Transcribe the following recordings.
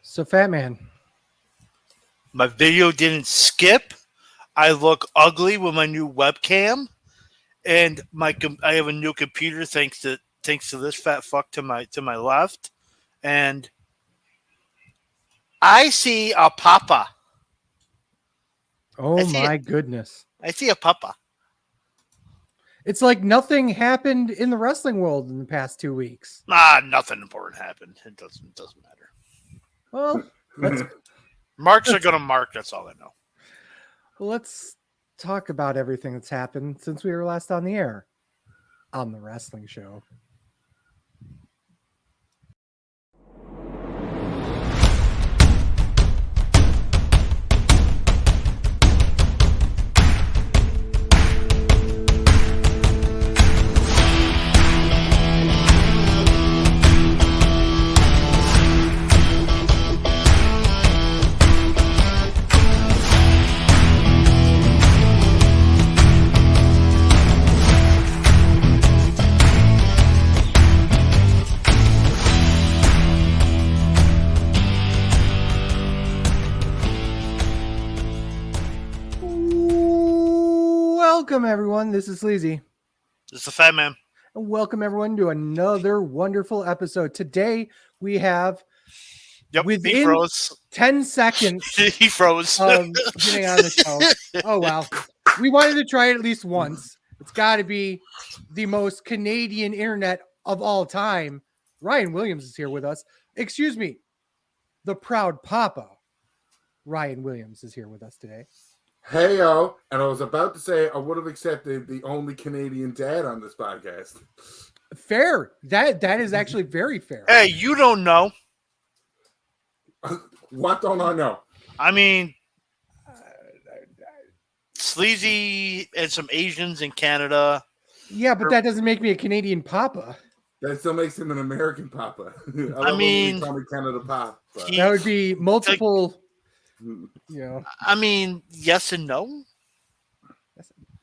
So, Fat Man. My video didn't skip. I look ugly with my new webcam, and I have a new computer thanks to this fat fuck to my left, and I see a papa. Oh my goodness! I see a papa. It's like nothing happened in the wrestling world in the past 2 weeks. Nothing important happened. It doesn't matter. Well, marks are gonna mark. That's all I know. Well, let's talk about everything that's happened since we were last on the air on the wrestling show. Welcome, everyone. This is Sleazy. This is the Fat Man. And welcome, everyone, to another wonderful episode. Today, we have within he froze. 10 seconds he froze. of getting on the show. Oh, wow. We wanted to try it at least once. It's got to be the most Canadian internet of all time. Ryan Williams is here with us. Excuse me. The proud papa, Ryan Williams, is here with us today. Hey, yo, and I was about to say I would have accepted the only Canadian dad on this podcast. Fair. That is actually very fair. Hey, you don't know. What don't I know? I mean, Sleazy and some Asians in Canada. Yeah, but that doesn't make me a Canadian papa. That still makes him an American papa. I mean, Canada papa. That would be multiple... I mean, yes and no.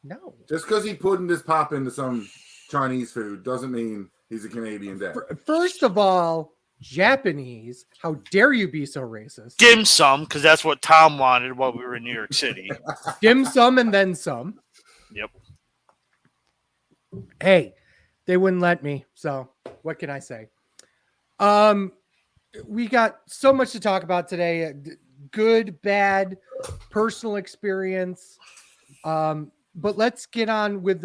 No. Just because he put his pop into some Chinese food doesn't mean he's a Canadian dad. First of all, Japanese. How dare you be so racist? Dim sum, because that's what Tom wanted while we were in New York City. Dim sum and then some. Yep. Hey, they wouldn't let me. So what can I say? We got so much to talk about today. Good, bad, personal experience. But let's get on with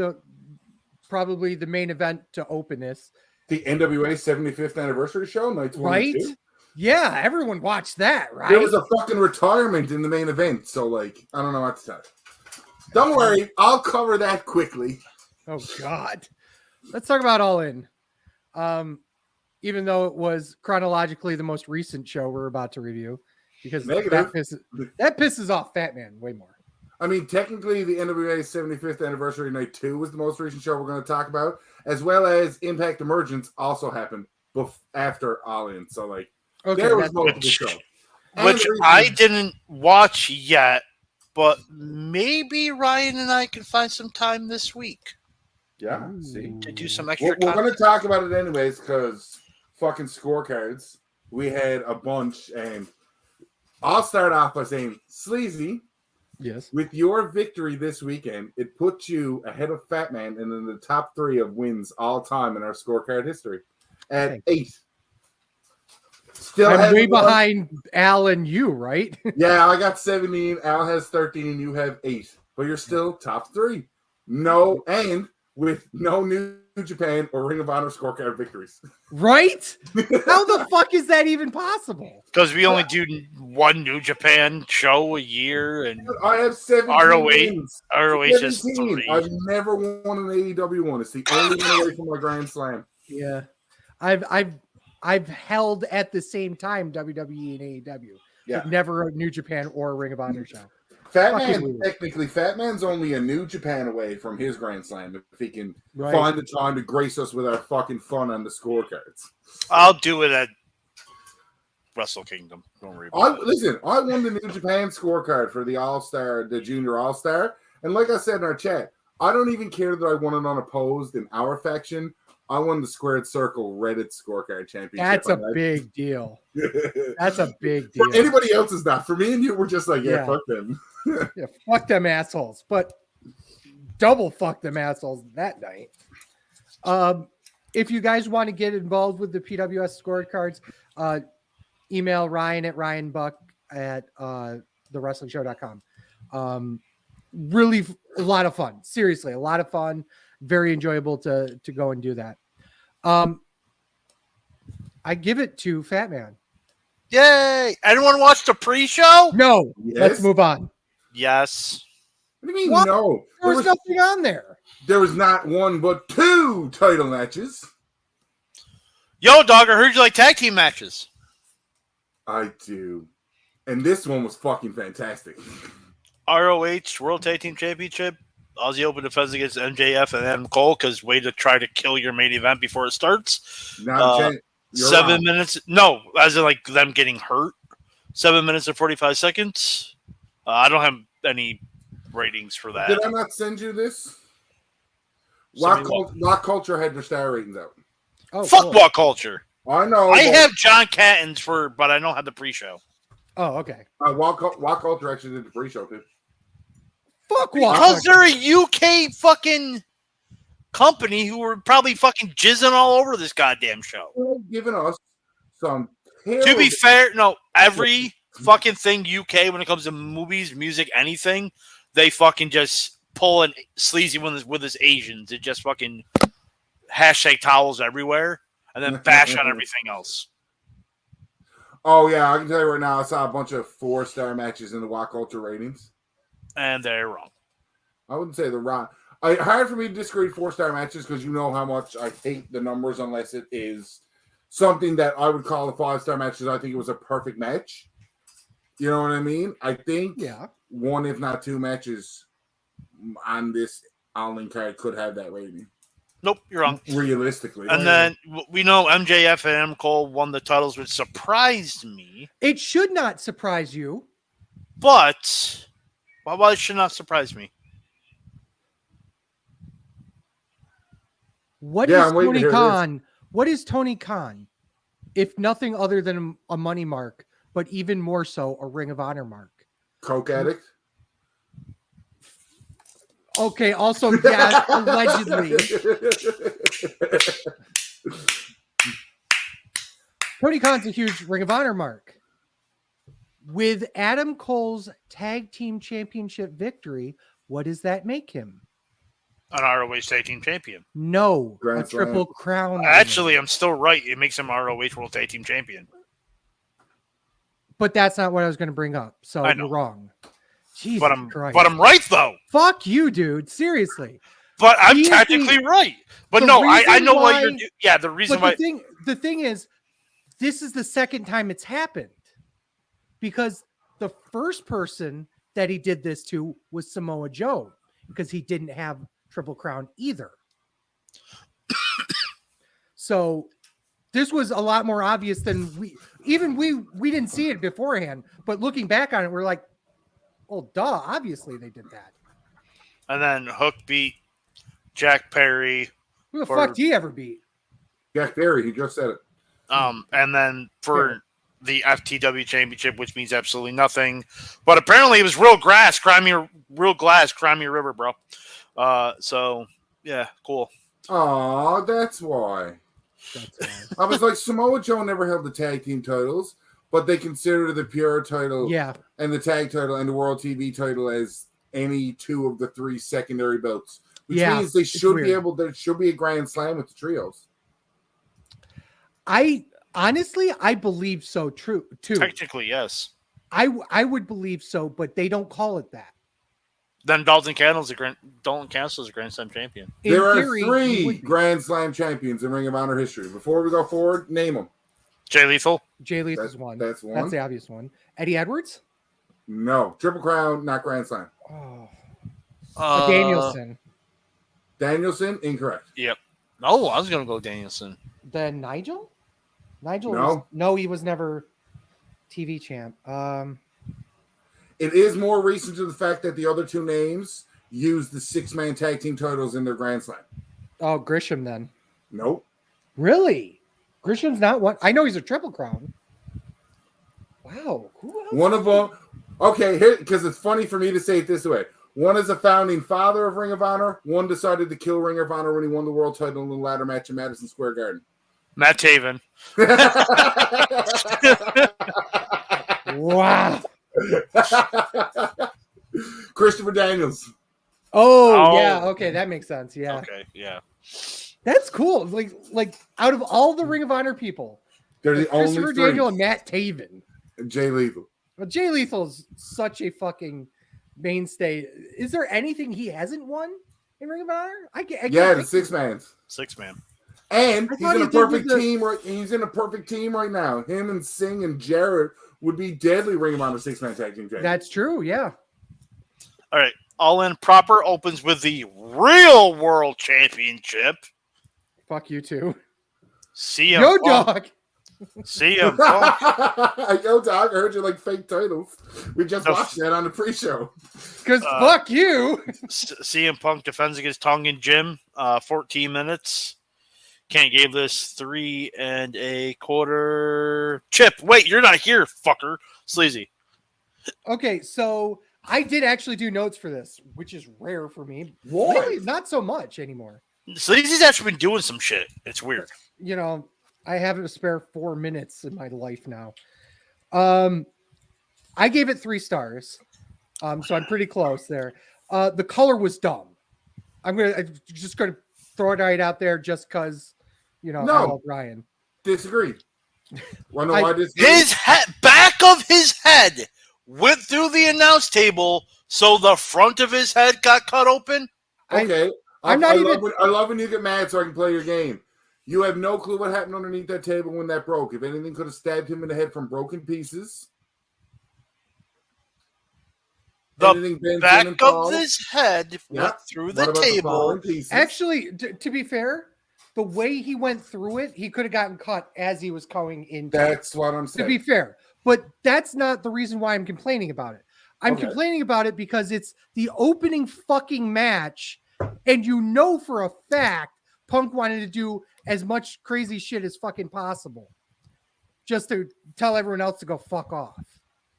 probably the main event to open this. The NWA 75th anniversary show, night 22. Right? Yeah, everyone watched that, right? There was a fucking retirement in the main event, so I don't know what to tell you. Don't worry, I'll cover that quickly. Oh God. Let's talk about All In. Even though it was chronologically the most recent show we're about to review. Because that pisses off Fat Man way more. I mean, technically, the NWA 75th Anniversary Night 2 was the most recent show we're going to talk about, as well as Impact Emergence also happened after All In. So, there was multiple shows. Which I didn't watch yet, but maybe Ryan and I can find some time this week. Yeah, see? To do some extra We're going to talk about it anyways, because fucking scorecards. We had a bunch, and I'll start off by saying, Sleazy, yes, with your victory this weekend, it puts you ahead of Fat Man and in the top 3 of wins all time in our scorecard history at 8. Still, I'm way behind Al and you, right? Yeah, I got 17. Al has 13, and you have 8. But you're still top 3. No, and with no New Japan or Ring of Honor scorecard victories. Right? How the fuck is that even possible? Because we only do one New Japan show a year, and I have 17 wins. ROH is 3. I've never won an AEW one. It's the only one away from my Grand Slam. Yeah, I've held at the same time WWE and AEW, but never a New Japan or a Ring of Honor show. Fat Man's only a New Japan away from his Grand Slam if he can find the time to grace us with our fucking fun on the scorecards. I'll do it at Wrestle Kingdom. Don't worry about it. Listen, I won the New Japan scorecard for the Junior All-Star, and like I said in our chat, I don't even care that I won it unopposed in our faction. I won the Squared Circle Reddit scorecard championship. That's a big deal. That's a big deal. For anybody else is not. For me and you, we're just like, yeah. Fuck them. Yeah, fuck them assholes. But double fuck them assholes that night. If you guys want to get involved with the PWS scorecards, email Ryan at ryanbuck@thewrestlingshow.com. Really a lot of fun. Seriously, a lot of fun. Very enjoyable to go and do that. I give it to Fat Man. Yay! Anyone watch the pre-show? No. Yes? Let's move on. Yes. What do you mean What? no? There was nothing on there. There was not one but 2 title matches. Yo, dog, I heard you like tag team matches. I do. And this one was fucking fantastic. ROH World Tag Team Championship. Aussie Open defense against MJF and Adam Cole because way to try to kill your main event before it starts. 7 minutes. No, as in like them getting hurt. 7 minutes and 45 seconds. I don't have any ratings for that. Did I not send you this? Rock Culture had their star ratings out. Oh, fuck cool. What Culture? I know. I have John Catton's but I don't have the pre-show. Oh, okay. Rock Culture actually did the pre-show too. Fuck what? Because they're a UK fucking company who were probably fucking jizzing all over this goddamn show. They're giving us some. To be fair, no, every fucking thing UK when it comes to movies, music, anything, they fucking just pull in sleazy with his Asians. It just fucking hashtag towels everywhere and then bash on everything else. Oh yeah, I can tell you right now, I saw a bunch of 4-star matches in the Rock Culture ratings. And they're wrong. I wouldn't say they're wrong. Hard for me to disagree 4-star matches because you know how much I hate the numbers unless it is something that I would call a 5-star match. I think it was a perfect match. You know what I mean? I think 1, if not 2 matches on this All-In card could have that rating. Nope, you're wrong. Realistically. And then we know MJF and Adam Cole won the titles, which surprised me. It should not surprise you. But why it should not surprise me? What is Tony Khan? What is Tony Khan? If nothing other than a money mark, but even more so a Ring of Honor mark. Coke addict? Okay, also, yeah, allegedly. Tony Khan's a huge Ring of Honor mark. With Adam Cole's tag team championship victory, what does that make him? An ROH tag team champion. No, a Triple Crown. Actually, I'm still right. It makes him ROH World Tag Team Champion. But that's not what I was going to bring up. So you're wrong. Jesus Christ. But I'm right, though. Fuck you, dude. Seriously. But I'm technically right. But no, I know what you're doing. Yeah, the reason why. The thing is, this is the second time it's happened. Because the first person that he did this to was Samoa Joe. Because he didn't have Triple Crown either. So this was a lot more obvious than we didn't see it beforehand. But looking back on it, we're like, oh, duh, obviously they did that. And then Hook beat Jack Perry. Who the fuck did he ever beat? Jack Perry, he just said it. And then for the FTW championship, which means absolutely nothing. But apparently it was real glass, Crimea River, bro. So yeah, cool. Oh, that's why. I was like, Samoa Joe never held the tag team titles, but they consider the pure title and the tag title and the World TV title as any 2 of the 3 secondary belts. Which means they should be able. There should be a Grand Slam with the trios. I honestly believe so. Too. Technically, yes. I would believe so, but they don't call it that. Then Dalton Castle's a Grand Slam champion. There are 3 Grand Slam champions in Ring of Honor history. Before we go forward, name them. Jay Lethal. Jay Lethal is one. That's one. That's the obvious one. Eddie Edwards? No. Triple Crown, not Grand Slam. Oh. Danielson. Danielson, incorrect. Yep. No, I was going to go Danielson. Then Nigel? No. He was never TV champ. It is more recent to the fact that the other 2 names used the 6-man tag team titles in their Grand Slam. Oh, Grisham then. Nope. Really? Grisham's not one. I know he's a Triple Crown. Wow. Who else? One of them. Okay, here, because it's funny for me to say it this way. One is a founding father of Ring of Honor. One decided to kill Ring of Honor when he won the world title in the ladder match in Madison Square Garden. Matt Taven. Wow. Christopher Daniels. Oh, yeah. Okay, that makes sense. Yeah. Okay, yeah. That's cool. Like out of all the Ring of Honor people, They're the only Christopher three. Daniel and Matt Taven. And Jay Lethal. Well, Jay Lethal's such a fucking mainstay. Is there anything he hasn't won in Ring of Honor? I Yeah, the 6-man. 6-man. And I he's thought in he a did with perfect the- team. Right, he's in a perfect team right now. Him and Singh and Jarrett would be deadly Ring of Honor 6-man tag team champions. That's true. Yeah. All right. All In Proper opens with the Real World Championship. Fuck you too. CM Yo, Punk. dog. CM Punk. Yo, dog, I heard you like fake titles. We just watched that on the pre-show. Because fuck you. CM Punk defends against Tongan Jim. 14 minutes. Kent gave this 3 1/4. Chip, wait, you're not here, fucker. Sleazy. Okay, so I did actually do notes for this, which is rare for me. Why? Lately, not so much anymore. Sleazy's actually been doing some shit. It's weird. You know, I have a spare 4 minutes in my life now. I gave it 3 stars. So I'm pretty close there. The color was dumb. I'm just gonna throw it right out there just because, you know, I love Ryan. Disagree. Wanna know why I disagree? His back of his head went through the announce table, so the front of his head got cut open. Okay. I love when you get mad so I can play your game. You have no clue what happened underneath that table when that broke. If anything could have stabbed him in the head from broken pieces. The back of his head went through the table. Actually, to be fair, the way he went through it, he could have gotten cut as he was going into That's what I'm saying. To be fair. But that's not the reason why I'm complaining about it. I'm complaining about it because it's the opening fucking match, and you know for a fact Punk wanted to do as much crazy shit as fucking possible just to tell everyone else to go fuck off.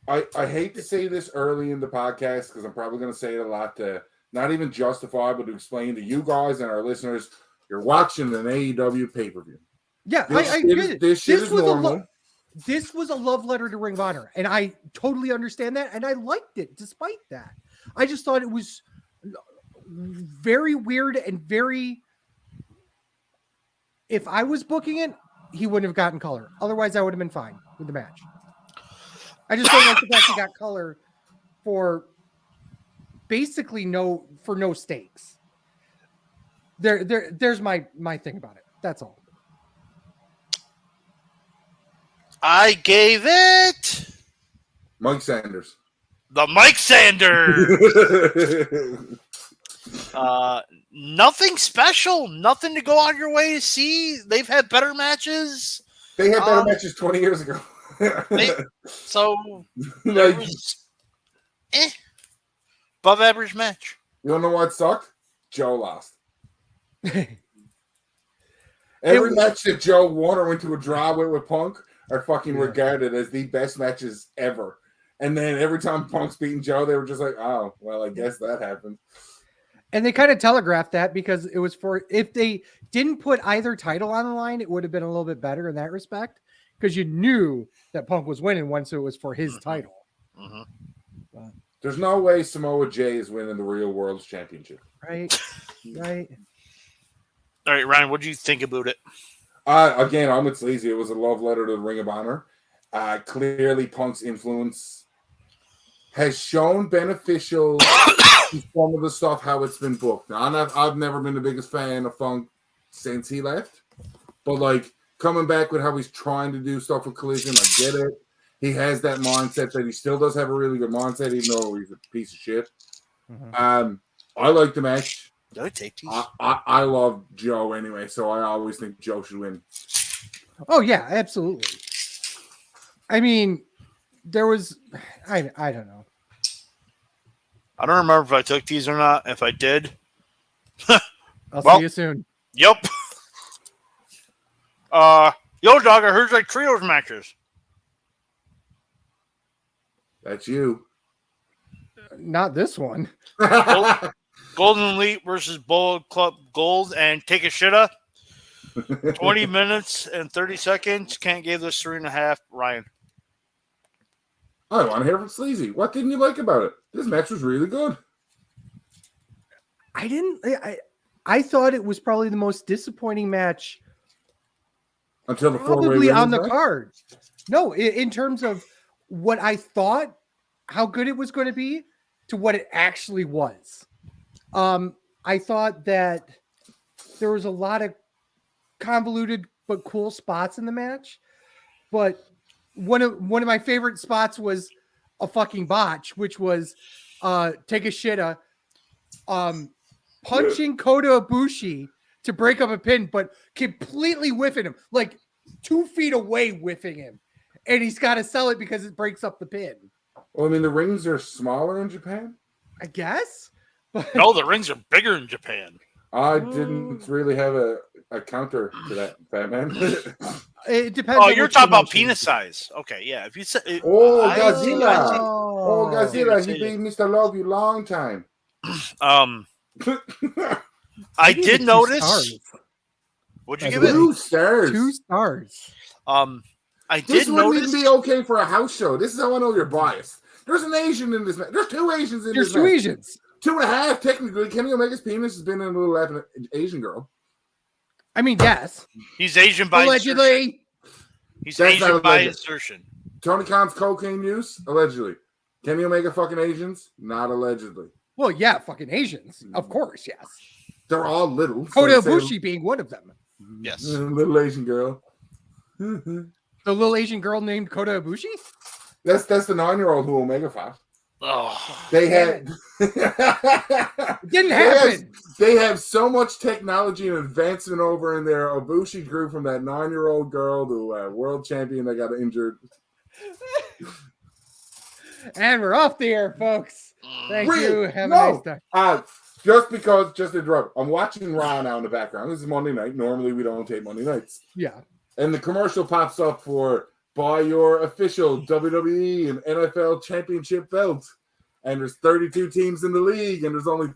I hate to say this early in the podcast because I'm probably going to say it a lot to not even justify, but to explain to you guys and our listeners, you're watching an AEW pay-per-view. Yeah, I get it. This shit is normal. This was a love letter to Ring of Honor, and I totally understand that, and I liked it despite that. I just thought it was very weird and very... If I was booking it, he wouldn't have gotten color. Otherwise, I would have been fine with the match. I just don't like the fact he got color for basically no stakes. There's my thing about it. That's all. I gave it Mike Sanders. The Mike Sanders. Nothing special. Nothing to go out your way to see. They've had better matches. They had better matches 20 years ago. So above average match. You don't know what sucked? Joe lost. Every match that Joe won or went to a draw with Punk are fucking regarded as the best matches ever. And then every time Punk's beating Joe, they were just like, oh, well, I guess that happened. And they kind of telegraphed that because it was for, if they didn't put either title on the line, it would have been a little bit better in that respect because you knew that Punk was winning once it was for his title. Mm-hmm. There's no way Samoa Jay is winning the Real World's Championship. Right. All right, Ryan, what do you think about it? Again, I'm with Sleazy. It was a love letter to the Ring of Honor. Clearly, Punk's influence has shown beneficial to some of the stuff, how it's been booked. Now, I've never been the biggest fan of Punk since he left. But, like, coming back with how he's trying to do stuff with Collision, I get it. He has that mindset that he still does have a really good mindset, even though he's a piece of shit. Mm-hmm. I like the match. Did I take these? I love Joe anyway, so I always think Joe should win. Oh, yeah, absolutely. I mean, there was... I don't know. I don't remember if I took these or not. If I did... I'll see you soon. Yep. Yo, dog, I heard like trios matches. That's you. Not this one. Golden Elite versus Bullet Club Gold and Take a Shitta. 20 minutes and 30 seconds. Can't give this 3.5. Ryan. I want to hear from Sleazy. What didn't you like about it? This match was really good. I thought it was probably the most disappointing match until the probably on the card. No, in terms of what I thought, how good it was going to be, to what it actually was. I thought that there was a lot of convoluted but cool spots in the match, but one of my favorite spots was a fucking botch, which was Take a Shitta punching Kota Ibushi to break up a pin, but completely whiffing him, like 2 feet away whiffing him, and he's got to sell it because it breaks up the pin. Well, I mean, the rings are smaller in Japan, I guess. But no, the rings are bigger in Japan. I didn't really have a counter to that, Fatman. It depends. Oh, you're talking about penis size. Okay, yeah. If you said, Godzilla. Godzilla. He beat Mr. Love you long time. I did notice. What'd you give it? 2 stars. 2 stars. I did this wouldn't notice. even be okay for a house show. This is how I know you're biased. There's an Asian in this match. There's 2 Asians in this match. There's 2 Asians. 2.5, technically. Kenny Omega's penis has been in a little lap of an Asian girl. I mean, yes. He's Asian by allegedly. Insertion. He's Asian by insertion. Tony Khan's cocaine use, allegedly. Kenny Omega fucking Asians, not allegedly. Well, yeah, fucking Asians. Of course, yes. They're all little. Kota Ibushi being one of them. Yes. Little Asian girl. The little Asian girl named Kota Ibushi? That's the 9-year-old who Omega fought. Oh, they had it didn't happen. They have so much technology and advancement over in there. Ibushi grew from that 9-year-old girl to a world champion that got injured. And we're off the air, folks. Thank you. Have a nice day. Just interrupt. I'm watching Raw now in the background. This is Monday night. Normally we don't tape Monday nights. Yeah. And the commercial pops up for buy your official WWE and NFL championship belt. And there's 32 teams in the league, and there's only.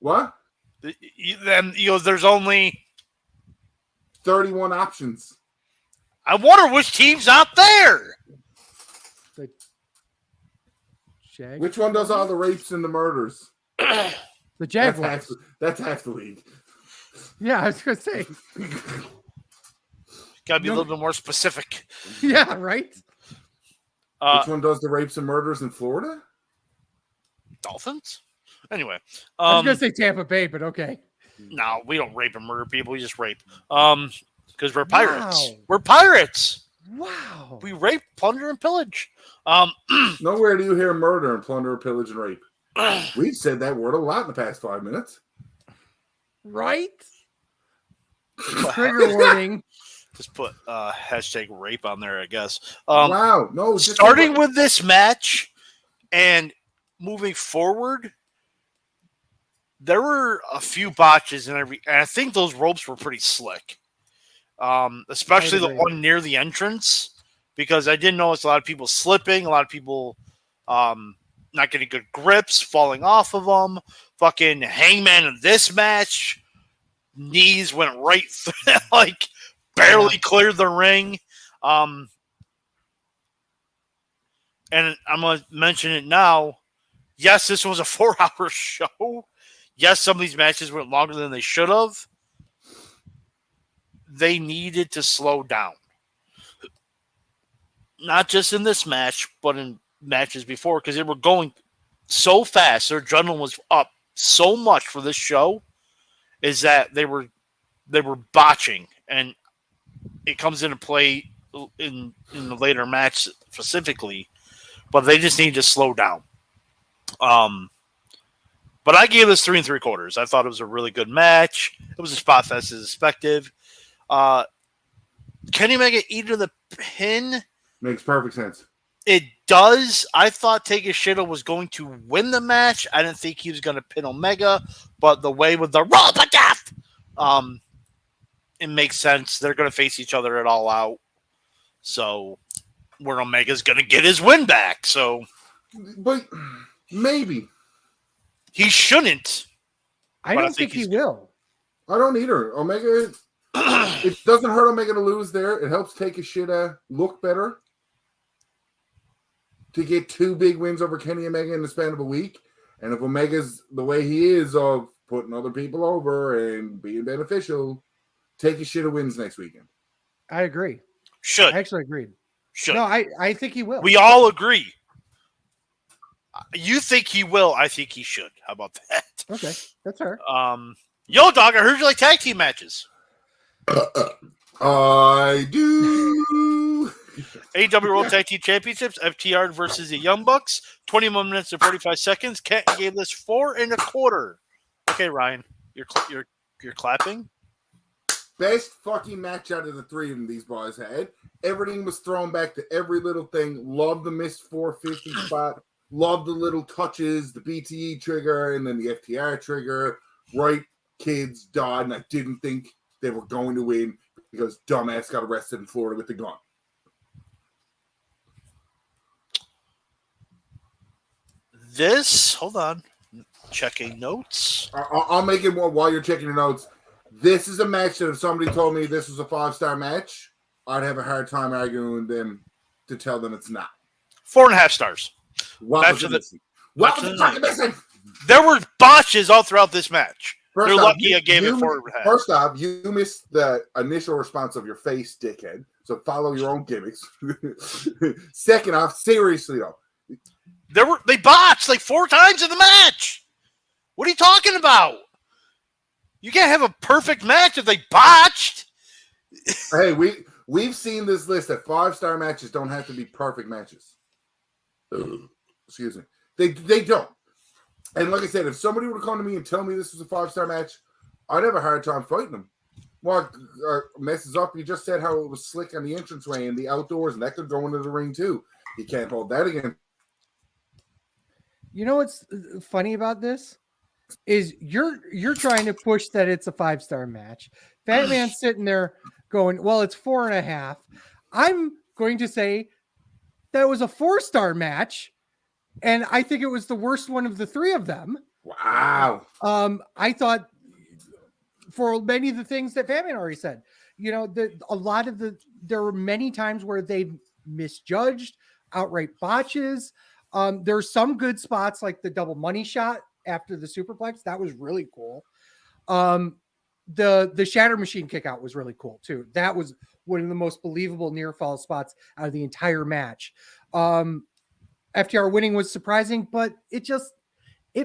What? Then there's only 31 options. I wonder which team's out there. Which one does all the rapes and the murders? The Jaguars. That's half the league. Yeah, I was gonna say. Gotta be a little bit more specific. Yeah, right. Which one does the rapes and murders in Florida? Dolphins. Anyway, I was gonna say Tampa Bay, but okay. No, we don't rape and murder people. We just rape. Because we're pirates. Wow. We're pirates. Wow. We rape, plunder, and pillage. Nowhere do you hear murder and plunder, pillage, and rape. We've said that word a lot in the past 5 minutes. Right? Trigger warning. Just put hashtag rape on there, I guess. Wow. No. Starting with this match and moving forward, there were a few botches, and I think those ropes were pretty slick. Especially the one near the entrance, because I did notice a lot of people slipping, a lot of people not getting good grips, falling off of them. Fucking Hangman in this match, knees went right through, like barely cleared the ring. And I'm going to mention it now. Yes, this was a 4-hour show. Yes, some of these matches went longer than they should have. They needed to slow down. Not just in this match, but in matches before, because they were going so fast. Their adrenaline was up so much for this show, is that they were botching, and it comes into play in the later match specifically. But they just need to slow down. But I gave this 3 3/4. I thought it was a really good match. It was a spot fest as expected. Kenny Omega eating the pin makes perfect sense. It does. I thought Takeshita was going to win the match. I didn't think he was going to pin Omega, but the way with the roll of death, it makes sense. They're going to face each other at All Out. So, where Omega's going to get his win back. So, but maybe he shouldn't. I don't think he will. I don't either. Omega, it doesn't hurt Omega to lose there. It helps Takeshita look better. To get 2 big wins over Kenny Omega in the span of a week. And if Omega's the way he is of putting other people over and being beneficial, Takeshita wins next weekend. I agree. Should. I actually agreed. Should. No, I think he will. We all agree. You think he will. I think he should. How about that? Okay. That's fair. Yo, dog, I heard you like tag team matches. I do. AEW World Tag Team Championships, FTR versus the Young Bucks, 21 minutes and 45 seconds. Kent gave this 4 1/4. Okay, Ryan, you're clapping. Best fucking match out of the 3 of them these boys had. Everything was thrown back to every little thing. Love the missed 450 spot. Love the little touches, the BTE trigger, and then the FTR trigger. Right, kids died, and I didn't think they were going to win because dumbass got arrested in Florida with the gun. Hold on, checking notes. I'll make it more while you're checking your notes. This is a match that if somebody told me this was a 5-star match, I'd have a hard time arguing with them to tell them it's not. 4.5 stars. What was the missing? There were botches all throughout this match. They're lucky I gave it 4.5. First off, you missed the initial response of your face, dickhead. So follow your own gimmicks. Second off, seriously though. They botched like 4 times in the match. What are you talking about? You can't have a perfect match if they botched. Hey, we've seen this list that 5-star matches don't have to be perfect matches. Excuse me. They don't. And like I said, if somebody would come to me and tell me this was a 5-star match, I'd have a hard time fighting them. What messes up? You just said how it was slick on the entranceway and the outdoors, and that could go into the ring too. You can't hold that again. You know what's funny about this is you're trying to push that it's a 5-star match. Fat Man's sitting there going, well, it's 4.5. I'm going to say that it was a 4-star match, and I think it was the worst one of the 3 of them. Wow. I thought for many of the things that Fat Man already said, you know, there were many times where they misjudged, outright botches. There's some good spots like the double money shot after the superplex. That was really cool. The shatter machine kick out was really cool too. That was one of the most believable near fall spots out of the entire match. FTR winning was surprising, but it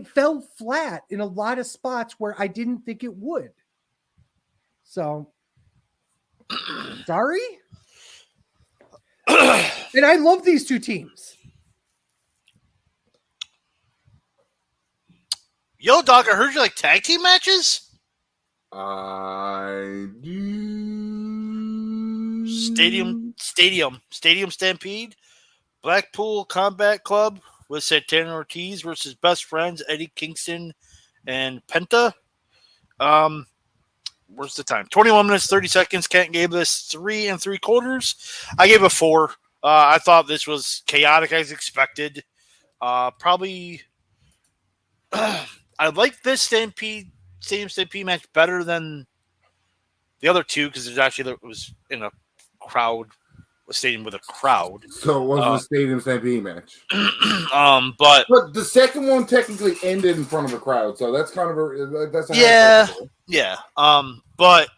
fell flat in a lot of spots where I didn't think it would. So sorry. And I love these 2 teams. Yo, dog, I heard you like tag team matches? I do. Stadium Stampede. Blackpool Combat Club with Santana Ortiz versus Best Friends, Eddie Kingston and Penta. Where's the time? 21 minutes, 30 seconds. Kent gave this 3 3/4. I gave a 4. I thought this was chaotic as expected. Probably... I like this Stadium Stampede match better than the other 2 because it was in a stadium with a crowd. So it wasn't a Stadium Stampede match. But the second one technically ended in front of a crowd, so that's kind of yeah. But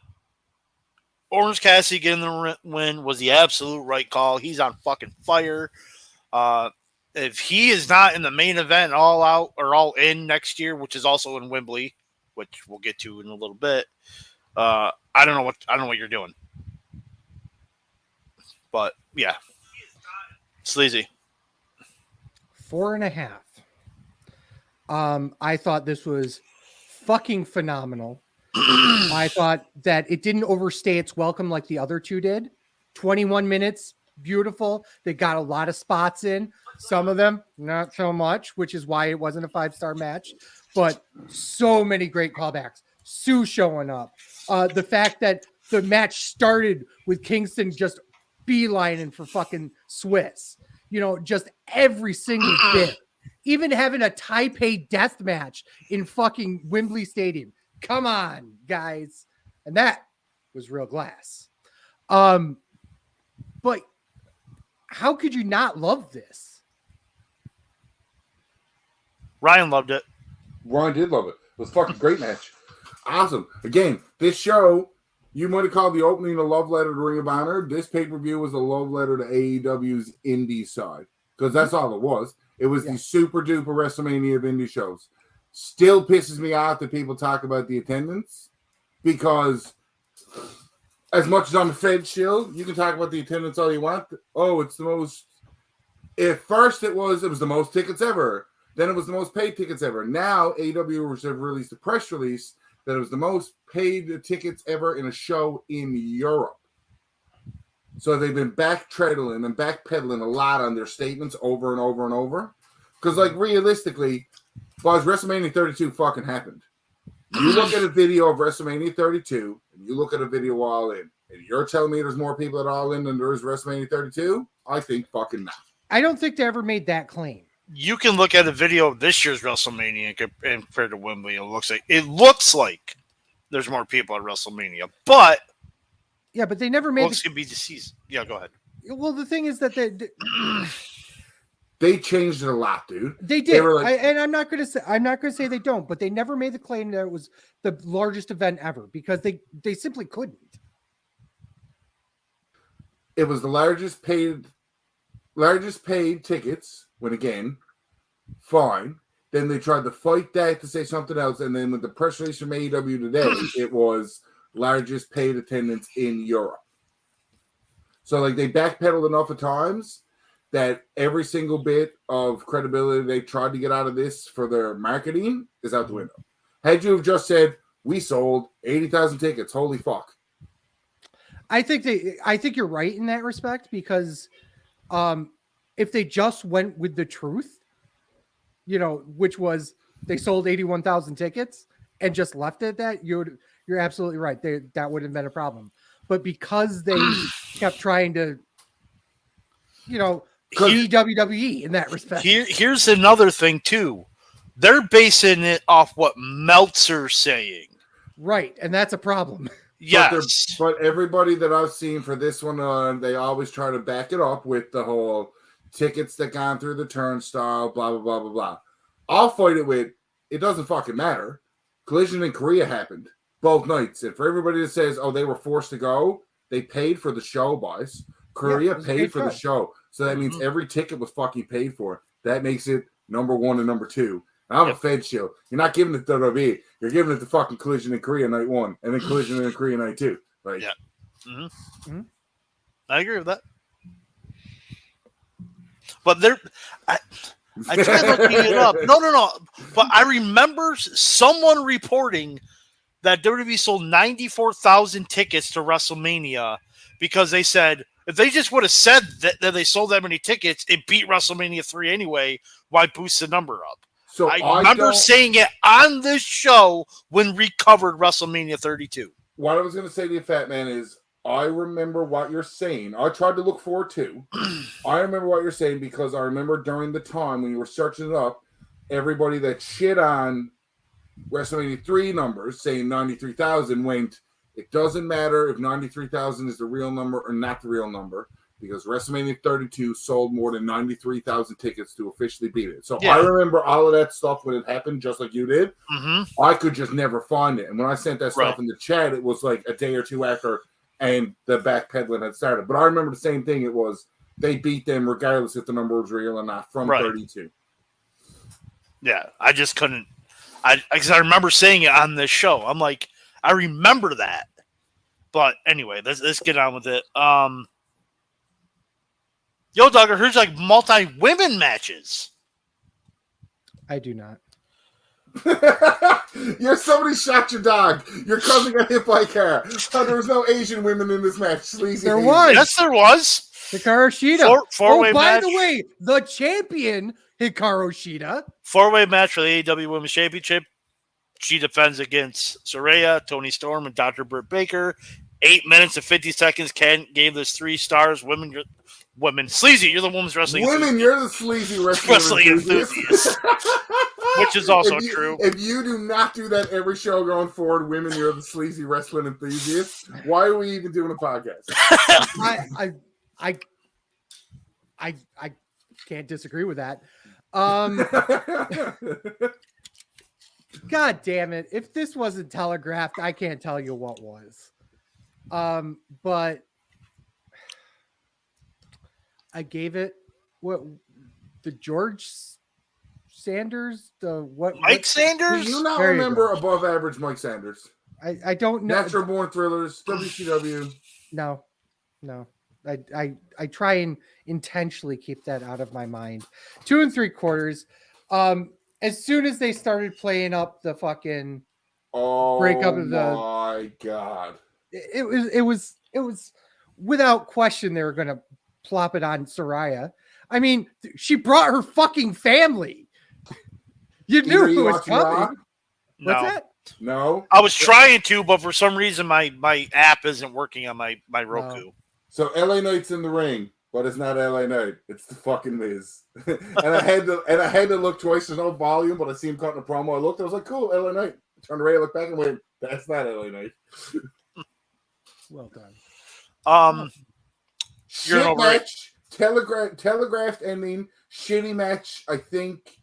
Orange Cassidy getting the win was the absolute right call. He's on fucking fire. If he is not in the main event, all out or all in next year, which is also in Wembley, which we'll get to in a little bit, I don't know what you're doing. But yeah, Sleazy. 4.5. I thought this was fucking phenomenal. I thought that it didn't overstay its welcome like the other 2 did. 21 minutes, beautiful. They got a lot of spots in. Some of them not so much, which is why it wasn't a 5-star match. But so many great callbacks. Sue showing up. The fact that the match started with Kingston just beelining for fucking Swiss. Just every single bit. Even having a Taipei death match in fucking Wembley Stadium. Come on, guys. And that was real glass. But how could you not love this? Ryan loved it. Ryan did love it. It was a fucking great match. Awesome. Again, this show, you might have called the opening a love letter to Ring of Honor. This pay-per-view was a love letter to AEW's indie side. Because that's all it was. It was the super duper WrestleMania of indie shows. Still pisses me off that people talk about the attendance. Because as much as I'm a Fed shill, you can talk about the attendance all you want. Oh, it's the most. At first, it was the most tickets ever. Then it was the most paid tickets ever. Now, AEW have released a press release that it was the most paid tickets ever in a show in Europe. So they've been backpedaling and backpedaling a lot on their statements over and over and over. Because, like, realistically, WrestleMania 32 fucking happened. You look at a video of WrestleMania 32, and you look at a video All In, and you're telling me there's more people at All In than there is WrestleMania 32? I think fucking not. I don't think they ever made that claim. You can look at a video of this year's WrestleMania and compared to Wembley. It looks like there's more people at WrestleMania, but but they never made. Looks could be deceased. Yeah, go ahead. Well, the thing is that they changed it a lot, dude. They did, and I'm not going to say they don't, but they never made the claim that it was the largest event ever because they simply couldn't. It was the largest paid tickets. When again, fine. Then they tried to fight that to say something else, and then with the press release from AEW today, it was largest paid attendance in Europe. So like they backpedaled enough of times that every single bit of credibility they tried to get out of this for their marketing is out the window. Had you have just said we sold 80,000 tickets, holy fuck. I think you're right in that respect because if they just went with the truth, which was they sold 81,000 tickets and just left it at that, you're absolutely right. That would have been a problem. But because they kept trying to, be WWE in that respect. Here's another thing, too. They're basing it off what Meltzer's saying. Right, and that's a problem. Yes. But everybody that I've seen for this one, they always try to back it up with the whole tickets that gone through the turnstile, blah, blah, blah, blah, blah. I'll fight it with, it doesn't fucking matter. Collision in Korea happened both nights. And for everybody that says, oh, they were forced to go, they paid for the show, boys. Korea paid for the show. So that means every ticket was fucking paid for. That makes it number one and number two. I'm a Fed show. You're not giving it to WWE. You're giving it to fucking Collision in Korea night one and then Collision in Korea night two. Like, yeah. Mm-hmm. Mm-hmm. I agree with that. But I tried looking it up. No. But I remember someone reporting that WWE sold 94,000 tickets to WrestleMania because they said if they just would have said that they sold that many tickets, it beat WrestleMania 3 anyway. Why boost the number up? So I remember saying it on this show when we covered WrestleMania 32. What I was going to say to you, Fat Man, is I remember what you're saying. I tried to look forward to. I remember what you're saying because I remember during the time when you were searching it up, everybody that shit on WrestleMania 3 numbers saying 93,000 went, it doesn't matter if 93,000 is the real number or not the real number because WrestleMania 32 sold more than 93,000 tickets to officially beat it. So I remember all of that stuff when it happened, just like you did. Mm-hmm. I could just never find it. And when I sent that stuff in the chat, it was like a day or two after and the backpedaling had started. But I remember the same thing. It was they beat them regardless if the number was real or not from 32. Yeah, I just couldn't. Because I remember saying it on this show. I'm like, I remember that. But anyway, let's get on with it. Yo, Duggar, here's like multi-women matches. I do not. Somebody shot your dog. Your cousin got hit by a car. There was no Asian women in this match. Sleazy. There was. Yes, there was. Hikaru Shida. Four-way by match. the way, the champion Hikaru Shida. 4-way match for the AEW Women's Championship. She defends against Saraya, Toni Storm, and Dr. Britt Baker. 8 minutes and 50 seconds. Ken gave this 3 stars. Women. Sleazy, you're the women's wrestling enthusiast. You're the sleazy wrestling enthusiast. Which is also true. If you do not do that every show going forward, women, you're the sleazy wrestling enthusiast. Why are we even doing a podcast? I can't disagree with that. God damn it. If this wasn't telegraphed, I can't tell you what was. But I gave it the George Sanders, Mike Sanders? Do you not remember above average Mike Sanders? I don't know. Natural Born Thrillers, WCW. No. I try and intentionally keep that out of my mind. 2 3/4. As soon as they started playing up the fucking breakup of the, oh my god, it was without question they were gonna plop it on Saraya. I mean, she brought her fucking family. You knew it was coming. No. What's that? No, I was trying to, but for some reason my app isn't working on my Roku. So LA Knight's in the ring, but it's not LA Knight. It's the fucking Miz. and I had to look twice. There's no volume, but I see him cutting a promo. I looked. I was like, cool, LA Knight. I turned around, looked back, and went, that's not LA Knight. Well done. Shit match. Telegraphed ending. Shitty match. I think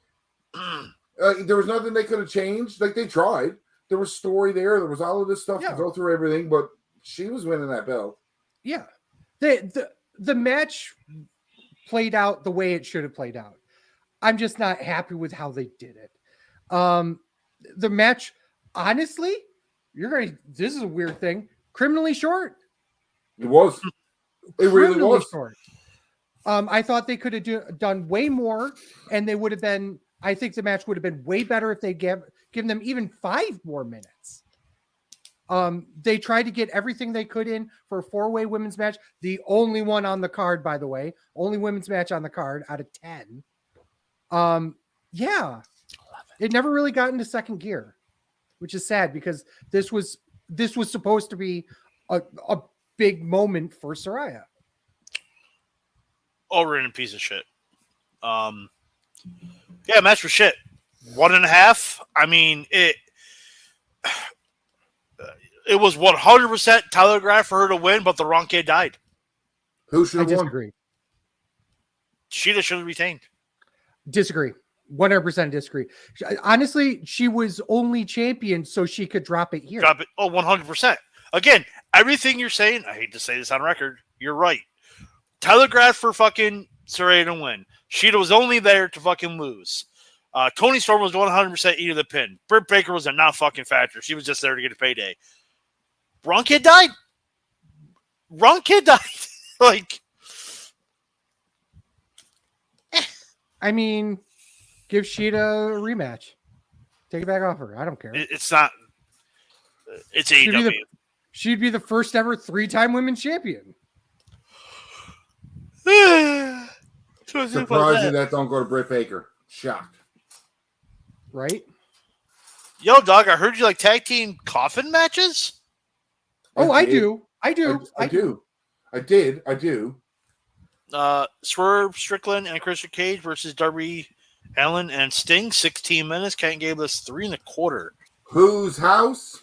there was nothing they could have changed. Like, they tried. There was story there. There was all of this stuff to go through everything, but she was winning that belt. Yeah. The match played out the way it should have played out. I'm just not happy with how they did it. The match, honestly, this is a weird thing. Criminally short. It was. It really was short. I thought they could have done way more, and they would have been. I think the match would have been way better if they given them even 5 more minutes. They tried to get everything they could in for a 4-way women's match. The only one on the card, by the way, only women's match on the card out of 10. It never really got into second gear, which is sad because this was supposed to be a big moment for Saraya. Overrated piece of shit. Match was shit. 1.5. I mean, it was 100% telegraphed for her to win, but the wrong kid died. Who should have won? Disagree. Sheeta should have retained. Disagree. 100% disagree. Honestly, she was only champion so she could drop it here. 100%. Again, everything you're saying, I hate to say this on record, you're right. Telegraphed for fucking Saraya to win. Sheeta was only there to fucking lose. Toni Storm was 100% eating the pin. Britt Baker was a not fucking factor. She was just there to get a payday. Wrong kid died. Like, I mean, give Sheeta a rematch. Take it back off her. I don't care. It's not. It's AEW. She'd be the first ever 3-time women's champion. Surprising that don't go to Britt Baker. Shocked. Right? Yo, dog, I heard you like tag team coffin matches? I do. I did. Swerve Strickland and Christian Cage versus Darby Allin and Sting. 16 minutes. Kent gave us 3 1/4. Whose house?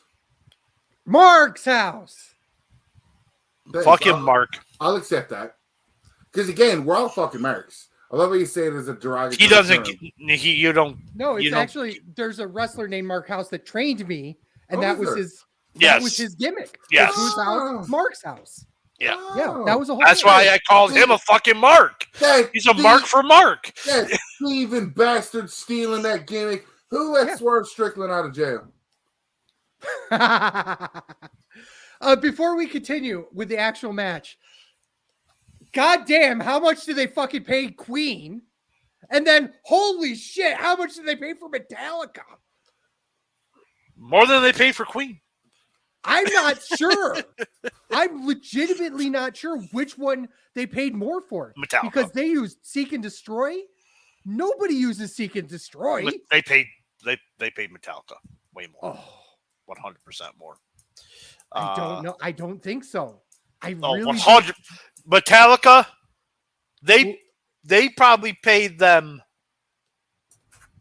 Mark's house. Fucking Mark. I'll accept that. Because again, we're all fucking Marks. I love how you say it as a derogatory. He doesn't. You don't. No, it's actually there's a wrestler named Mark House that trained me, and that was his. That was his gimmick. Yes. Whose house? Mark's house. Yeah. Yeah. That was a whole. That's why I called him a fucking Mark. He's a Mark for Mark. That thieving bastard stealing that gimmick. Who let Swerve Strickland out of jail? Before we continue with the actual match, God damn, how much did they fucking pay Queen? And then, holy shit, how much did they pay for Metallica? More than they paid for Queen. I'm not sure. I'm legitimately not sure which one they paid more for. Metallica. Because they used Seek and Destroy. Nobody uses Seek and Destroy. They paid Metallica way more. Oh, 100% more. I don't know. I don't think so. I Oh, really 100. Metallica, they probably paid them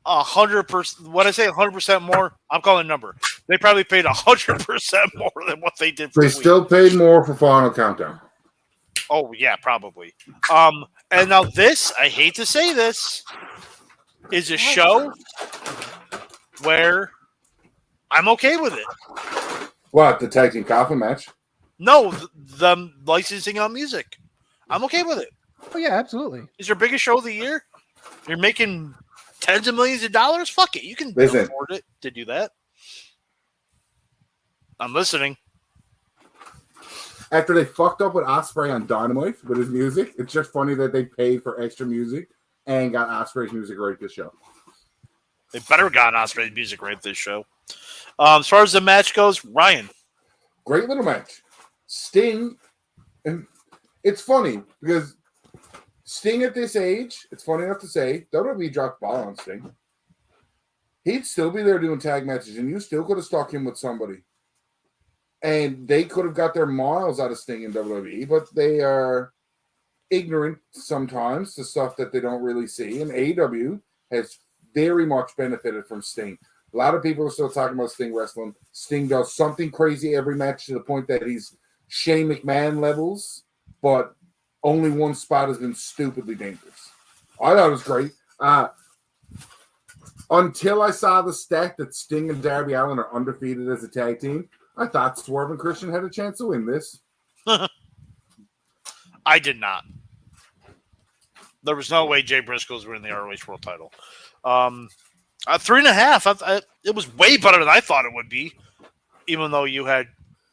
100%. When I say 100% more, I'm calling a number. They probably paid 100% more than what they did for They still paid more for Final Countdown. Oh yeah, probably. And now this, I hate to say this, is a show where I'm okay with it. What, the tag team coffin match? No, the licensing on music. I'm okay with it. Oh yeah, absolutely. It's your biggest show of the year. You're making tens of millions of dollars. Fuck it, you can afford it to do that. I'm listening. After they fucked up with Ospreay on Dynamite with his music, it's just funny that they paid for extra music and got Ospreay's music right this show. They better have gotten Ospreay's music right this show. As far as the match goes, Ryan. Great little match. Sting, and it's funny because Sting at this age, it's funny enough to say, WWE dropped the ball on Sting. He'd still be there doing tag matches, and you still could have stuck him with somebody. And they could have got their miles out of Sting in WWE, but they are ignorant sometimes to stuff that they don't really see. And AEW has very much benefited from Sting. A lot of people are still talking about Sting wrestling. Sting does something crazy every match to the point that he's Shane McMahon levels, but only one spot has been stupidly dangerous. I thought it was great. Until I saw the stat that Sting and Darby Allin are undefeated as a tag team, I thought Swerve and Christian had a chance to win this. I did not. There was no way Jay Briscoe's winning the ROH World Title. 3.5. It was way better than I thought it would be, even though you had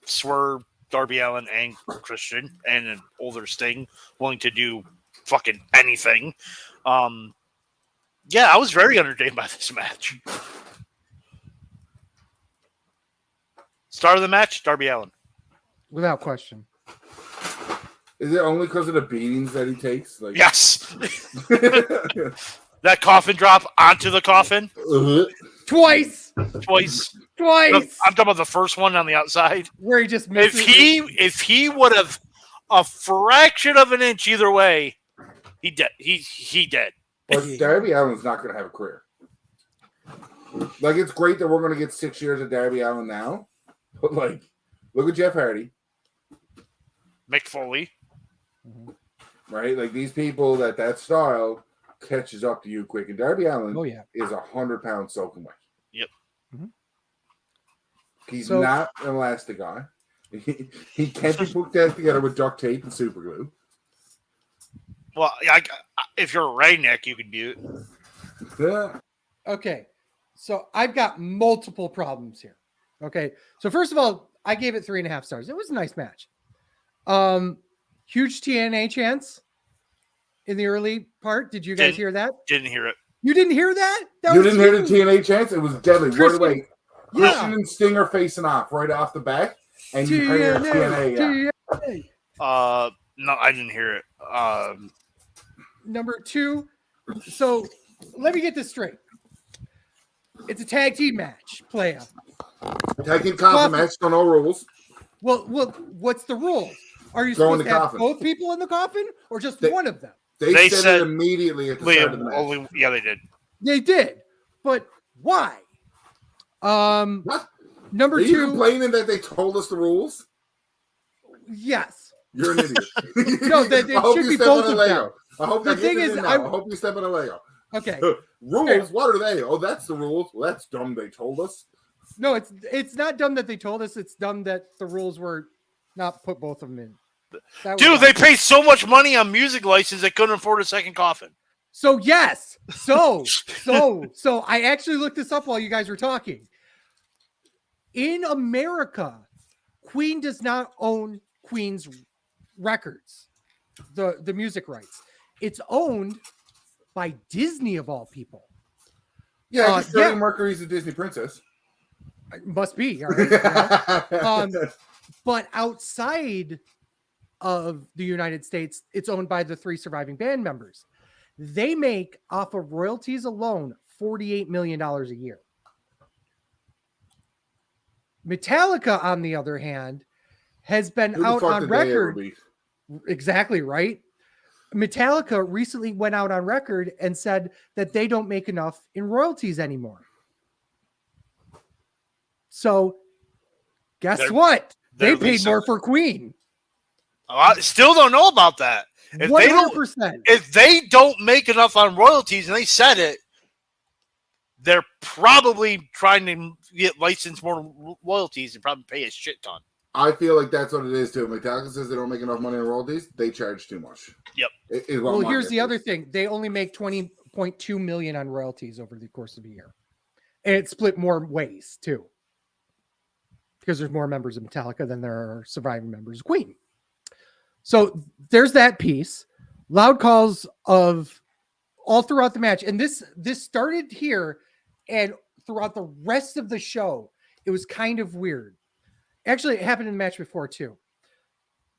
Swerve, Darby Allin, and Christian, and an older Sting willing to do fucking anything. Yeah, I was very entertained by this match. Start of the match, Darby Allin. Without question. Is it only because of the beatings that he takes? Like, yes. That coffin drop onto the coffin. Twice. I'm talking about the first one on the outside. Where he just misses. If he would have a fraction of an inch either way, he dead. He dead. But Darby Allin's not going to have a career. Like, it's great that we're going to get 6 years of Darby Allin now. But, like, look at Jeff Hardy. Mick Foley. Right? Like, these people that style catches up to you quick. And Darby Allin is 100-pound soaking wet. Yep. Mm-hmm. He's not an elastic guy. He can't be put that together with duct tape and super glue. Well, if you're a redneck, you could do it. Yeah. Okay. So I've got multiple problems here. Okay. So first of all, I gave it 3.5 stars. It was a nice match. Huge TNA chance in the early part. Did you guys hear that? Didn't hear it. You didn't hear that? You didn't hear the TNA chance? It was deadly. Right away. Yeah. Christian and Sting are facing off right off the bat. And you hear TNA. Yeah. No, I didn't hear it. Number 2. So let me get this straight. It's a tag team match. Playa. Tag team coffin match. So no rules. Well, what's the rules? Are you supposed to have both people in the coffin or just one of them? They said it immediately at the start of the match. Yeah, they did. They did. But why? What? Number 2. Are you complaining that they told us the rules? Yes. You're an idiot. No, it should be both of them. I hope the thing is, I hope you step on a Lego. Okay. Rules? What are they? Oh, that's the rules. Well, that's dumb. They told us. No, it's not dumb that they told us. It's dumb that the rules were not put both of them in. Dude, they paid so much money on music license they couldn't afford a second coffin. So yes. So I actually looked this up while you guys were talking. In America, Queen does not own Queen's records, the music rights. It's owned by Disney of all people. Yeah, Freddie Mercury's a Disney princess. It must be. All right, you know? But outside of the United States, it's owned by the 3 surviving band members. They make off of royalties alone $48 million a year. Metallica, on the other hand, has been out on record. Exactly right. Metallica recently went out on record and said that they don't make enough in royalties anymore. So, guess what? They paid more for Queen. I still don't know about that. 100%. If they don't make enough on royalties, and they said it, they're probably trying to get licensed more royalties and probably pay a shit ton. I feel like that's what it is too. Metallica says they don't make enough money on royalties. They charge too much. Yep. Well, here's the other thing. They only make $20.2 million on royalties over the course of a year. And it's split more ways too. Because there's more members of Metallica than there are surviving members of Queen. So there's that piece. Loud calls of all throughout the match. And this started here, and throughout the rest of the show, it was kind of weird. Actually, it happened in the match before too.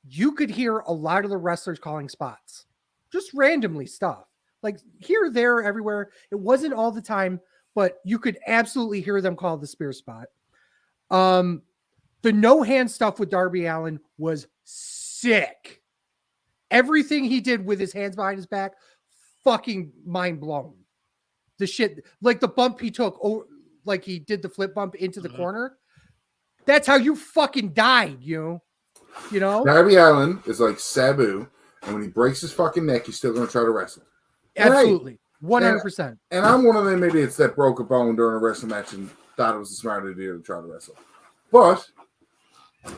You could hear a lot of the wrestlers calling spots. Just randomly stuff. Like here, there, everywhere. It wasn't all the time, but you could absolutely hear them call the spear spot. The no-hand stuff with Darby Allin was sick. Everything he did with his hands behind his back, fucking mind blown. The shit, like the bump he took, like he did the flip bump into the corner. That's how you fucking died, you know? Darby Allin is like Sabu, and when he breaks his fucking neck, he's still going to try to wrestle. Absolutely. 100%. And I'm one of them idiots that broke a bone during a wrestling match and thought it was a smart idea to try to wrestle. But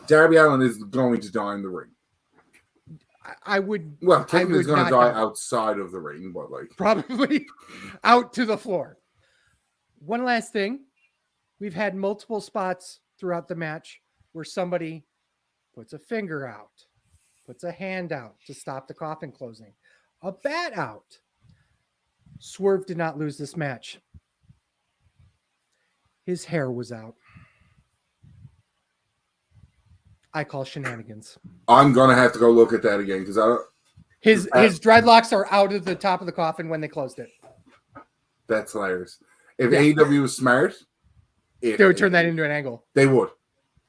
Darby Allin is going to die in the ring. I would. Well, technically, he's going to die outside of the ring, but like probably out to the floor. One last thing, we've had multiple spots throughout the match where somebody puts a finger out, puts a hand out to stop the coffin closing, a bat out. Swerve did not lose this match. His hair was out. I call shenanigans. I'm gonna have to go look at that again because I don't. His dreadlocks are out of the top of the coffin when they closed it. That's hilarious. If AEW was smart, they would turn that into an angle. They would,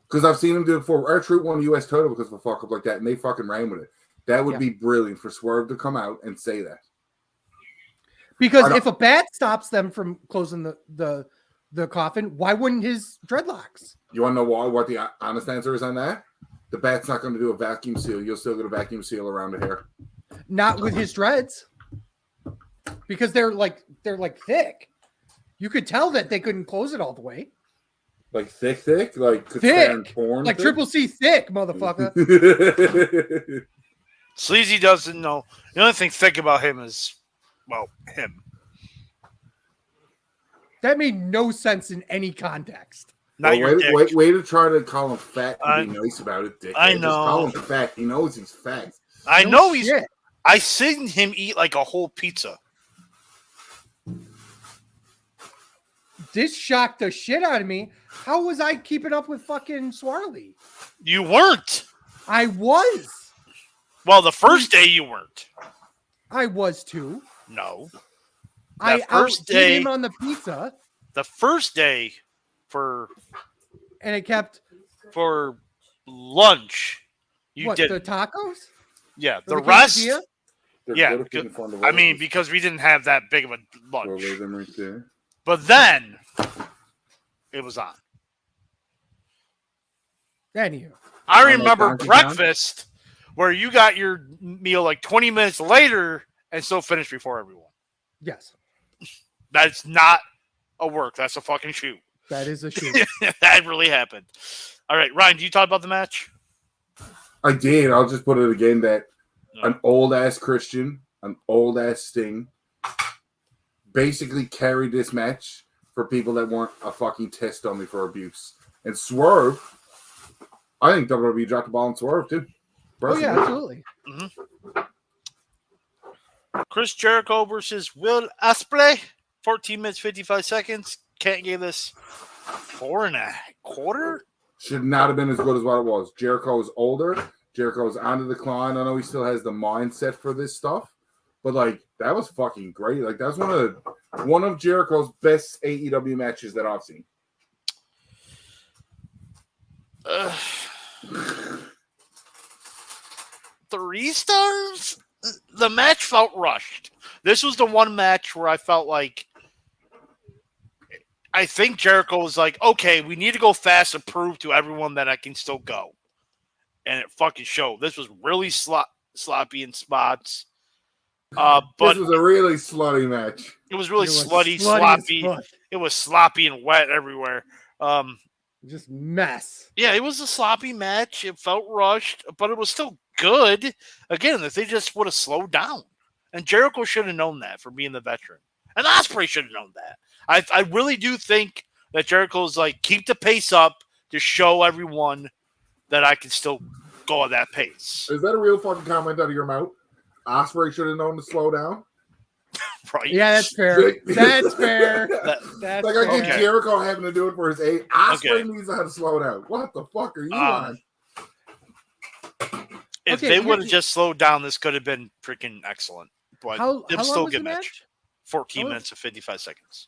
because I've seen them do it before. R-Truth won the U.S. title because of a fuck up like that, and they fucking ran with it. That would be brilliant for Swerve to come out and say that. Because if a bat stops them from closing the coffin, why wouldn't his dreadlocks? You want to know what the honest answer is on that? The bat's not going to do a vacuum seal. You'll still get a vacuum seal around the hair. Not with his dreads, because they're like thick. You could tell that they couldn't close it all the way. Like thick, like thick, porn, like thick? Triple C thick, motherfucker. Sleazy doesn't know. The only thing thick about him is, well, him. That made no sense in any context. Way to try to call him fat and be nice about it, dick. I know. Just call him fat. He knows he's fat. I know he's. I seen him eat like a whole pizza. This shocked the shit out of me. How was I keeping up with fucking Swarley? You weren't. I was. Well, the first day you weren't. I was too. No. I outdid him on the pizza. The first day and it kept for lunch. You did the tacos? Yeah, the rest. Yeah, I mean, because we didn't have that big of a lunch. Right, but then it was on. Anywho, I remember breakfast where you got your meal like 20 minutes later and still finished before everyone. Yes. That's not a work. That's a fucking shoot. That is a shoot. That really happened. All right, Ryan, do you talk about the match? I did. I'll just put it again that an old-ass Christian, an old-ass Sting basically carried this match for people that weren't a fucking test dummy for abuse. And Swerve, I think WWE dropped the ball on Swerve, too. Personally. Oh, yeah, absolutely. Mm-hmm. Chris Jericho versus Will Ospreay. 14 minutes, 55 seconds. Can't give this 4.25. Should not have been as good as what it was. Jericho's older. Jericho's on the decline. I know he still has the mindset for this stuff, but like that was fucking great. Like that's one of Jericho's best AEW matches that I've seen. 3 stars? The match felt rushed. This was the one match where I felt like I think Jericho was like, okay, we need to go fast and prove to everyone that I can still go. And it fucking showed. This was really sloppy in spots. But this was a really slutty match. It was really slutty, sloppy. It was sloppy and wet everywhere. Just mess. Yeah, it was a sloppy match. It felt rushed, but it was still good. Again, if they just would have slowed down. And Jericho should have known that for being the veteran. And Ospreay should have known that. I really do think that Jericho's like, keep the pace up to show everyone that I can still go at that pace. Is that a real fucking comment out of your mouth? Ospreay should have known to slow down. Right. Yeah, that's fair. That's fair. That's like I get Jericho having to do it for his age. Ospreay needs to have to slow down. What the fuck are you on? If they would have just slowed down, this could have been freaking excellent. But how it was long still a was good the match. 14 minutes and 55 seconds.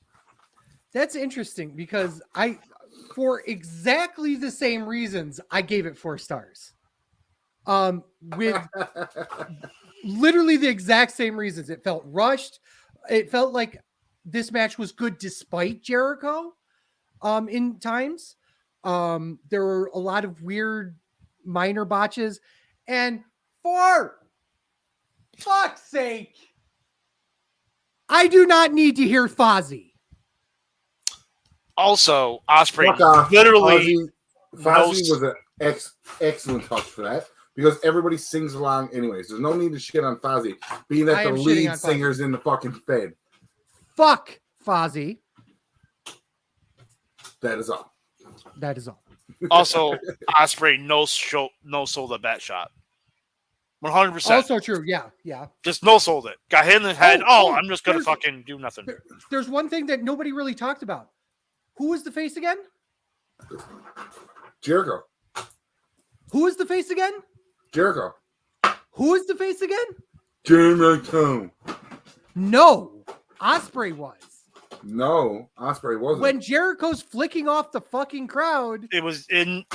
That's interesting because for exactly the same reasons, I gave it 4 stars. With literally the exact same reasons. It felt rushed. It felt like this match was good despite Jericho. In times, there were a lot of weird minor botches, and for fuck's sake, I do not need to hear Fozzy. Also, Ospreay literally Fozzy was an excellent touch for that because everybody sings along anyways. There's no need to shit on Fozzy, being that the lead singer's in the fucking Fed. Fuck Fozzy. That is all. That is all. Also, Ospreay no sold a bat shot. 100%. Also true. Yeah. Just no sold it. Got hit in the head. I'm just gonna fucking do nothing. There's one thing that nobody really talked about. Who was the face again? Jericho. Who is the face again? Jericho. Who is the face again? Jericho. No, Ospreay was. No, Ospreay wasn't. When Jericho's flicking off the fucking crowd. It was on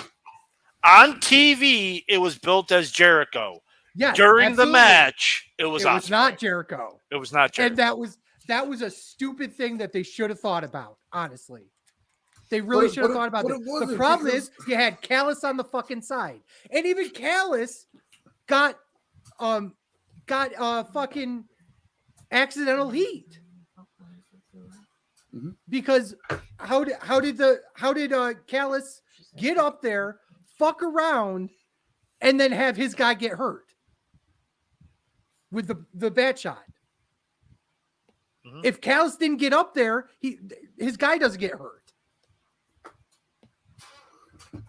TV, it was built as Jericho. Yeah. During the match, it was Ospreay. Not Jericho. It was not Jericho. And that was a stupid thing that they should have thought about, honestly. They really should have thought about it. The problem is you had Callis on the fucking side. And even Callis got fucking accidental heat. Mm-hmm. Because how did Callis get up there, fuck around, and then have his guy get hurt with the bat shot? Mm-hmm. If Callis didn't get up there, his guy doesn't get hurt.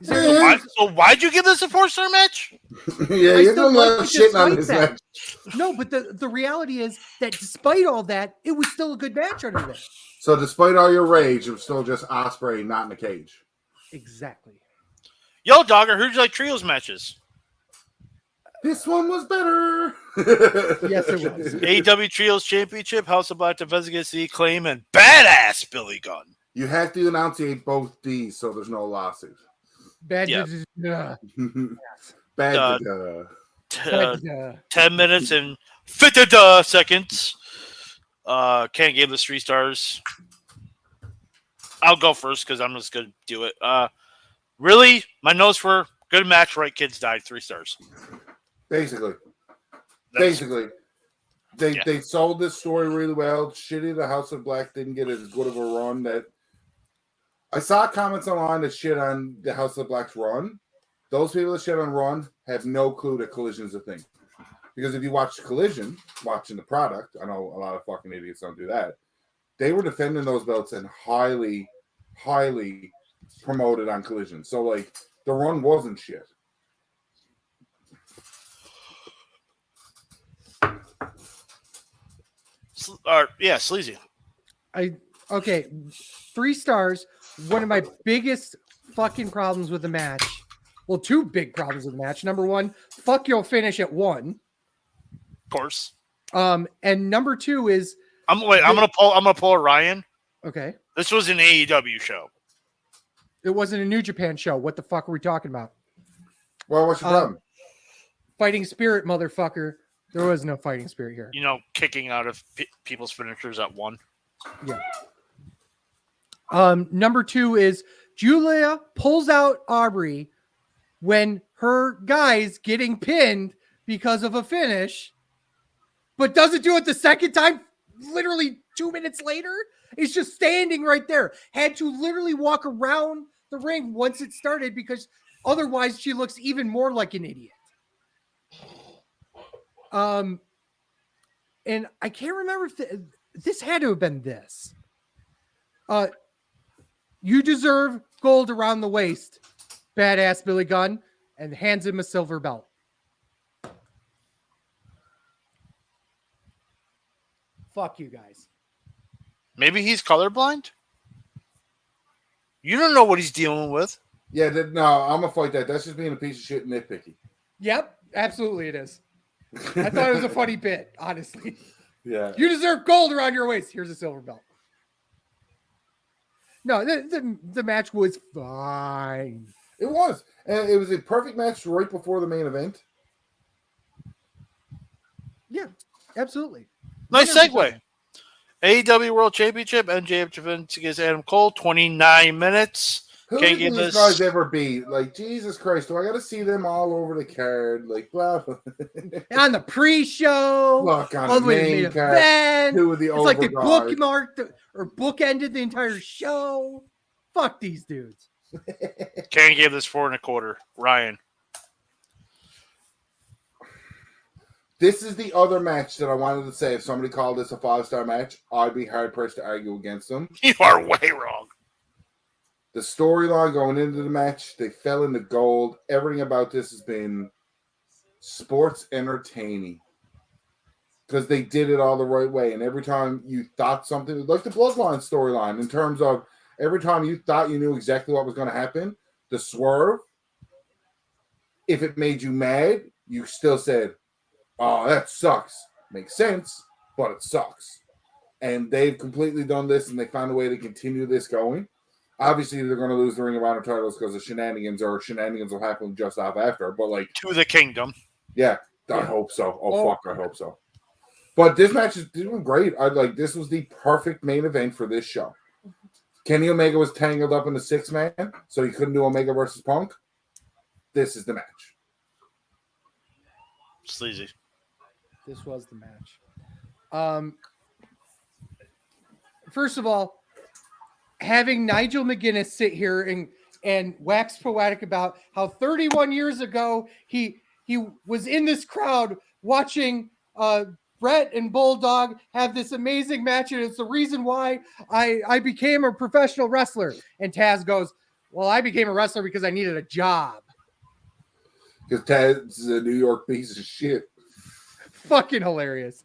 So why'd you give this a 4-star match? Yeah, you're doing a lot of shit on this match. No, but the reality is that despite all that, it was still a good match under there. So despite all your rage, it was still just Ospreay not in the cage. Exactly. Yo, Dogger, who'd you like trios matches? This one was better. Yes, it was. AEW Trios Championship, House of Black defense against the Acclaim, and badass Billy Gunn. You have to enunciate both D's so there's no lawsuit. Bad. Yeah. Bad. 10 minutes and 50 seconds. Can't give this 3 stars. I'll go first because I'm just going to do it. Really, my notes were good match, right? Kids died, 3 stars. Basically. They sold this story really well. Shitty the House of Black didn't get as good of a run that I saw comments online that shit on the House of Black's run. Those people that shit on Run have no clue that Collision's a thing. Because if you watch Collision, watching the product, I know a lot of fucking idiots don't do that. They were defending those belts and highly, highly promoted on Collision. So, like, the run wasn't shit. Yeah, Sleazy. 3 stars one of my biggest fucking problems with the match. Well, two big problems with the match. Number one, fuck your finish at 1. Of course. And number 2 is I'm gonna pull Ryan. Okay. This was an AEW show. It wasn't a New Japan show. What the fuck are we talking about? Well, what's your problem? Fighting spirit, motherfucker. There was no fighting spirit here. You know, kicking out of people's finishers at 1. Yeah. Number 2 is Julia pulls out Aubrey when her guy's getting pinned because of a finish, but doesn't do it the second time. Literally 2 minutes later, is just standing right there. Had to literally walk around the ring once it started because otherwise she looks even more like an idiot. And I can't remember if this had to have been this. You deserve gold around the waist, badass Billy Gunn, and hands him a silver belt. Fuck you guys. Maybe he's colorblind? You don't know what he's dealing with. Yeah, no, I'm gonna fight that. That's just being a piece of shit and nitpicky. Yep, absolutely it is. I thought it was a funny bit, honestly. Yeah. You deserve gold around your waist. Here's a silver belt. No, the match was fine. It was. And it was a perfect match right before the main event. Yeah, absolutely. Nice segue. AEW World Championship, NJPW against Adam Cole, 29 minutes. Who Can't did give these this guys ever beat? Like, Jesus Christ, do I got to see them all over the card? Like, blah, blah. On the pre-show, Look, on all the the way to the main main card. event. Who with the It's like they overguard. bookmarked or bookended the entire show. Fuck these dudes. Can't give this 4.25. Ryan. This is the other match that I wanted to say. If somebody called this a 5-star match, I'd be hard-pressed to argue against them. You are way wrong. The storyline going into the match, they fell into gold. Everything about this has been sports entertaining because they did it all the right way. And every time you thought something, like the Bloodline storyline, in terms of every time you thought you knew exactly what was going to happen, the swerve, if it made you mad, you still said, oh, that sucks. Makes sense, but it sucks. And they've completely done this, and they found a way to continue this going. Obviously, they're going to lose the Ring of Honor titles because of shenanigans, or shenanigans will happen just off after. But, like, To the kingdom. yeah, I hope so. Fuck, I hope so. But this match is doing great. This was the perfect main event for this show. Kenny Omega was tangled up in the 6-man, so he couldn't do Omega versus Punk. This is the match. Sleazy. This was the match. First of all, having Nigel McGuinness sit here and wax poetic about how 31 years ago he was in this crowd watching Brett and Bulldog have this amazing match, and it's the reason why I became a professional wrestler. And Taz goes, well, I became a wrestler because I needed a job. Because Taz is a New York piece of shit. Fucking hilarious.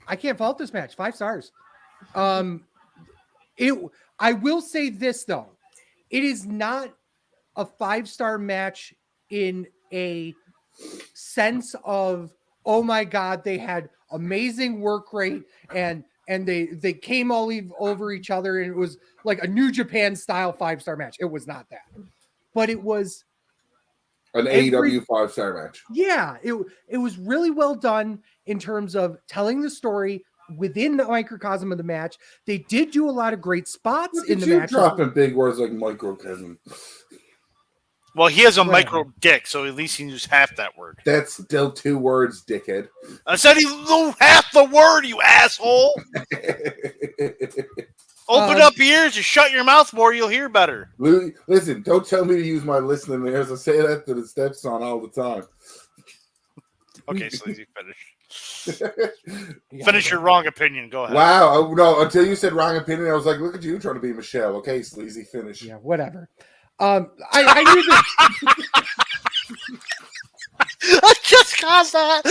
I can't fault this match. 5 stars. I will say this though. It is not a 5-star match in a sense of, oh my God, they had amazing work rate and they came all over each other and it was like a New Japan style 5-star match. It was not that. But it was an AEW 5-star match. Yeah, it was really well done in terms of telling the story within the microcosm of the match. They did do a lot of great spots in the match. Dropping big words like microcosm. Well, he has a micro dick, so at least he used half that word. That's still 2 words, dickhead. I said he knew half the word, you asshole. Open up your ears and shut your mouth more, you'll hear better. Listen, don't tell me to use my listening ears. I say that to the stepson all the time. Okay, Sleazy, finish. Finish your wrong opinion. Go ahead. Wow. No, until you said wrong opinion, I was like, look at you trying to be Michelle. Okay, Sleazy, finish. Yeah, whatever. I knew that. I just caused that.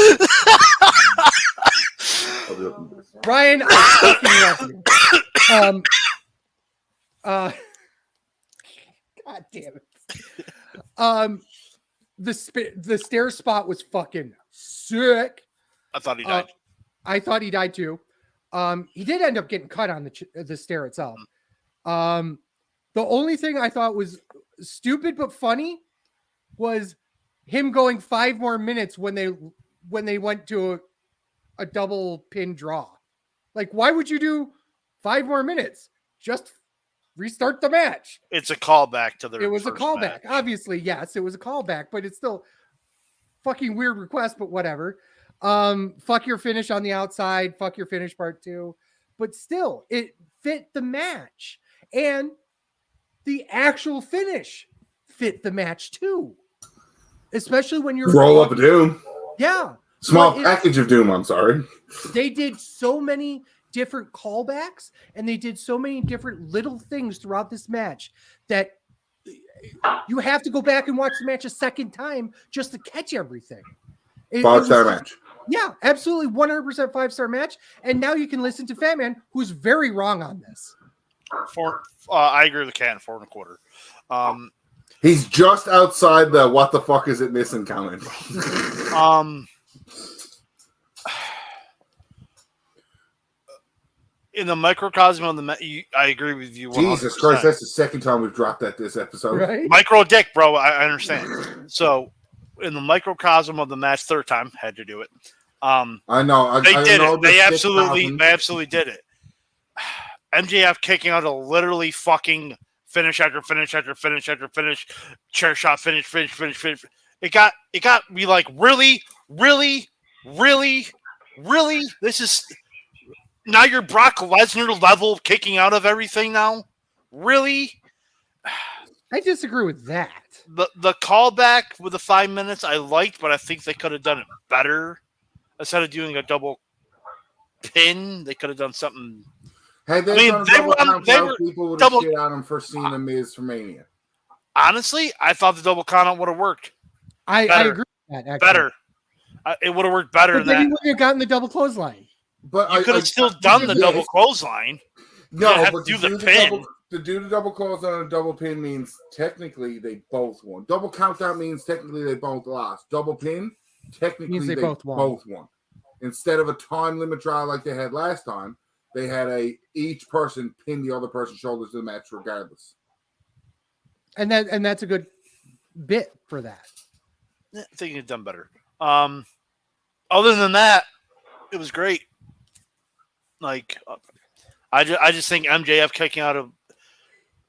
Ryan, I fucking love you. God damn it. The stair spot was fucking sick. I thought he died. I thought he died too. He did end up getting cut on the stair itself. The only thing I thought was stupid but funny was him going 5 more minutes when they went to a double pin draw. Like, why would you do 5 more minutes? Just restart the match. It's a callback to the. It was a callback. Match. Obviously, yes, it was a callback, but it's still fucking weird request, but whatever. Fuck your finish on the outside. Fuck your finish part 2. But still, it fit the match. And the actual finish fit the match too. Especially when you're roll up a Doom. Yeah. Small package of Doom, I'm sorry. They did so many different callbacks and they did so many different little things throughout this match that you have to go back and watch the match a second time just to catch everything. 5-star match. Yeah, absolutely 100% 5-star match. And now you can listen to Fatman, who's very wrong on this. I agree with the cat, 4.25. He's just outside the what the fuck is it missing comment. In the microcosm of the I agree with you 100%. Jesus Christ, that's the second time we've dropped that this episode. Right? Micro dick, bro. I understand. So, in the microcosm of the match, third time, had to do it. I know. They did it. They absolutely did it. MJF kicking out a literally fucking finish after finish after finish after finish, chair shot finish. It got me like, really. This is now you're Brock Lesnar level kicking out of everything now. Really? I disagree with that. The callback with the 5 minutes I liked, but I think they could have done it better. Instead of doing a double pin, they could have done something. Had they done a double count out, people would have shit on him for seeing the Miz for Mania. Honestly, I thought the double count out would have worked. I agree with that. Actually. Better. It would have worked better but than that. You wouldn't have gotten the double clothesline. But you could have still done the double clothesline. No, but to do the pin. To do the double clothesline and a double pin means technically they both won. Double count out means technically they both lost. Double pin, technically they both won. Instead of a time limit draw like they had last time, they had each person pin the other person's shoulders to the match regardless. And that's a good bit for that. I think you've done better. Other than that, it was great. Like, I just think MJF kicking out of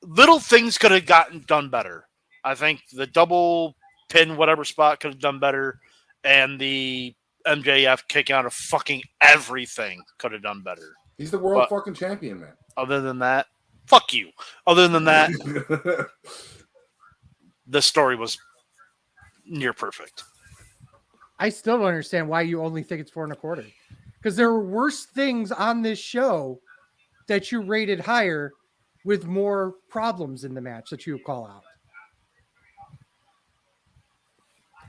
little things could have gotten done better. I think the double pin whatever spot could have done better, and the MJF kicking out of fucking everything could have done better. He's the world fucking champion, man. Other than that, fuck you. Other than that, the story was near perfect. I still don't understand why you only think it's 4.25. Because there were worse things on this show that you rated higher with more problems in the match that you call out.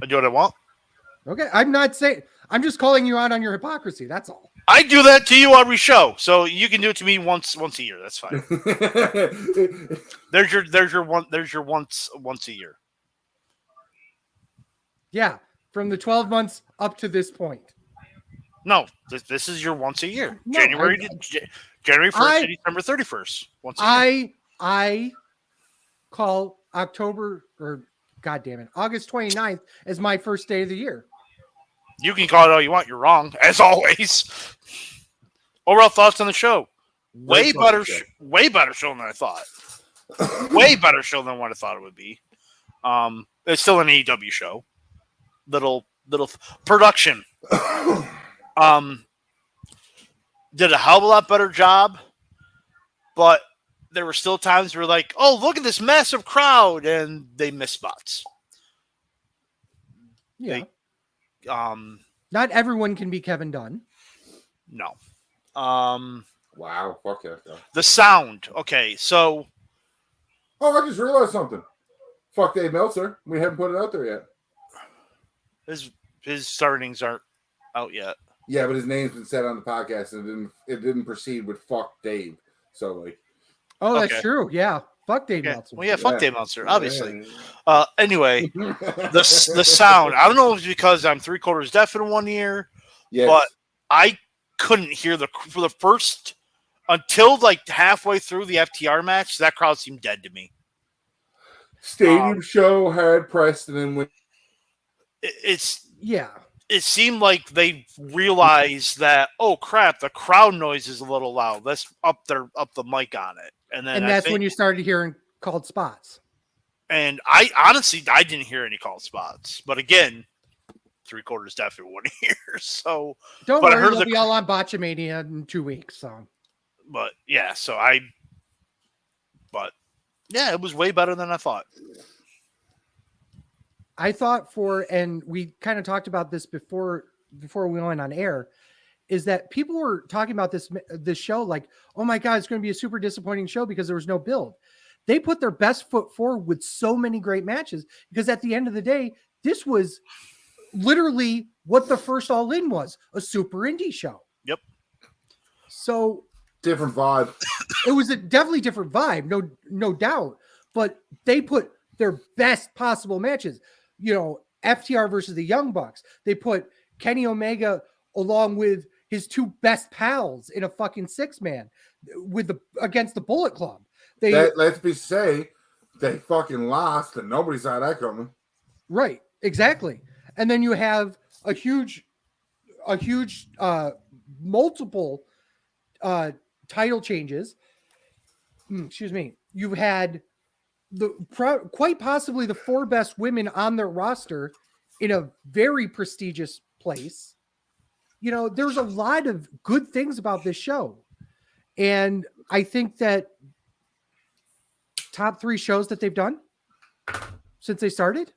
I do what I want. Okay, I'm not saying. I'm just calling you out on your hypocrisy. That's all. I do that to you every show, so you can do it to me once a year. That's fine. There's your once a year. Yeah, from the 12 months up to this point. No, this is your once a year. No, January 1st to December 31st. Once a year. I call October or August 29th as my first day of the year. You can call it all you want. You're wrong, as always. Overall thoughts on the show? Way better show than I thought. Way better show than what I thought it would be. It's still an AEW show. Little production. Did a hell of a lot better job, but there were still times where like, oh, look at this massive crowd, and they missed spots. Yeah. Not everyone can be Kevin Dunn. No. Wow. Fuck that. The sound. Okay, so. Oh, I just realized something. Fuck Dave Meltzer. We haven't put it out there yet. His startings aren't out yet. Yeah, but his name's been said on the podcast, and it didn't proceed with fuck Dave. So like, oh, that's true. Yeah, fuck Dave Meltzer. Well, yeah, fuck Dave Meltzer, obviously. Anyway, the sound. I don't know if it's because I'm 3/4 deaf in one ear, but I couldn't hear for the first until like halfway through the FTR match. That crowd seemed dead to me. Stadium show, hard pressed, and then it seemed like they realized that, oh crap, the crowd noise is a little loud. Let's up the mic on it, and that's when you started hearing called spots. And I honestly didn't hear any called spots, but again, 3/4 deaf in one ear. So don't worry, we'll be all on Botchamania in 2 weeks. So, but yeah, it was way better than I thought. I thought and we kind of talked about this before we went on air, is that people were talking about this show like, oh my God, it's going to be a super disappointing show because there was no build. They put their best foot forward with so many great matches because at the end of the day, this was literally what the first All In was, a super indie show. Yep. So different vibe. It was a definitely different vibe, no doubt. But they put their best possible matches. You know, FTR versus the Young Bucks. They put Kenny Omega along with his two best pals in a fucking 6-man against the Bullet Club. Let's say they fucking lost and nobody saw that coming. Right, exactly. And then you have a huge multiple title changes. Excuse me. You had quite possibly the 4 best women on their roster in a very prestigious place. You know, there's a lot of good things about this show. And I think that top 3 shows that they've done since they started,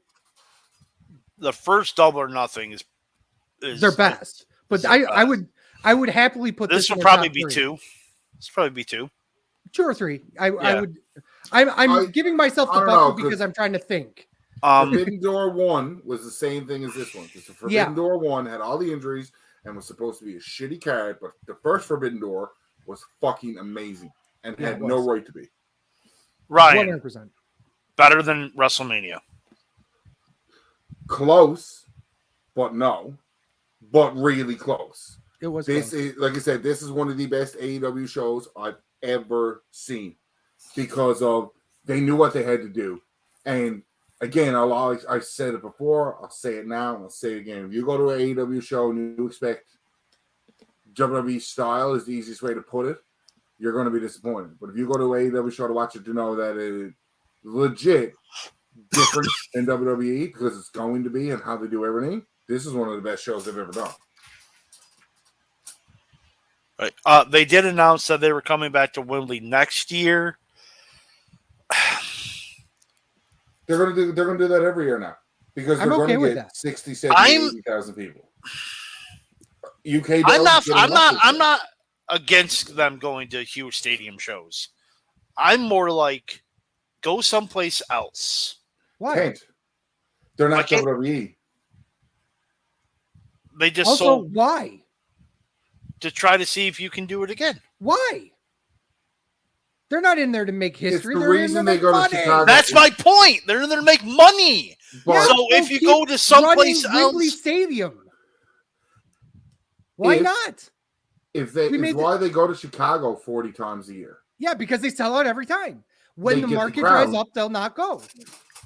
the first Double or Nothing is their best. But I would happily put this will probably be 2. It's probably be 2. 2 or 3. I'm giving myself the buckle because I'm trying to think. Forbidden Door 1 was the same thing as this one. Because the Forbidden Door 1 had all the injuries and was supposed to be a shitty card, but the first Forbidden Door was fucking amazing and had no right to be. Ryan, 100%. Better than WrestleMania. Close, but really close. It was this close. Like I said, this is one of the best AEW shows I've ever seen because of they knew what they had to do. And again, I said it before, I'll say it now, and I'll say it again. If you go to an AEW show and you expect WWE style is the easiest way to put it, you're going to be disappointed. But if you go to an AEW show to watch it, to know that it's legit different than WWE because it's going to be and how they do everything, this is one of the best shows they've ever done. Right. They did announce that they were coming back to Wembley next year. They're gonna do that every year now because they're going to get 60, 70, 80,000 people. UK. I'm not against them going to huge stadium shows. I'm more like go someplace else. Why? They're not WWE. They just also sold why to try to see if you can do it again. Why? They're not in there to make history. It's the reason they go to Chicago. That's my point. They're in there to make money. Yeah, so if you go to someplace else, Wrigley Stadium. Why not? Why they go to Chicago 40 times a year. Yeah, because they sell out every time. When the market dries up, they'll not go.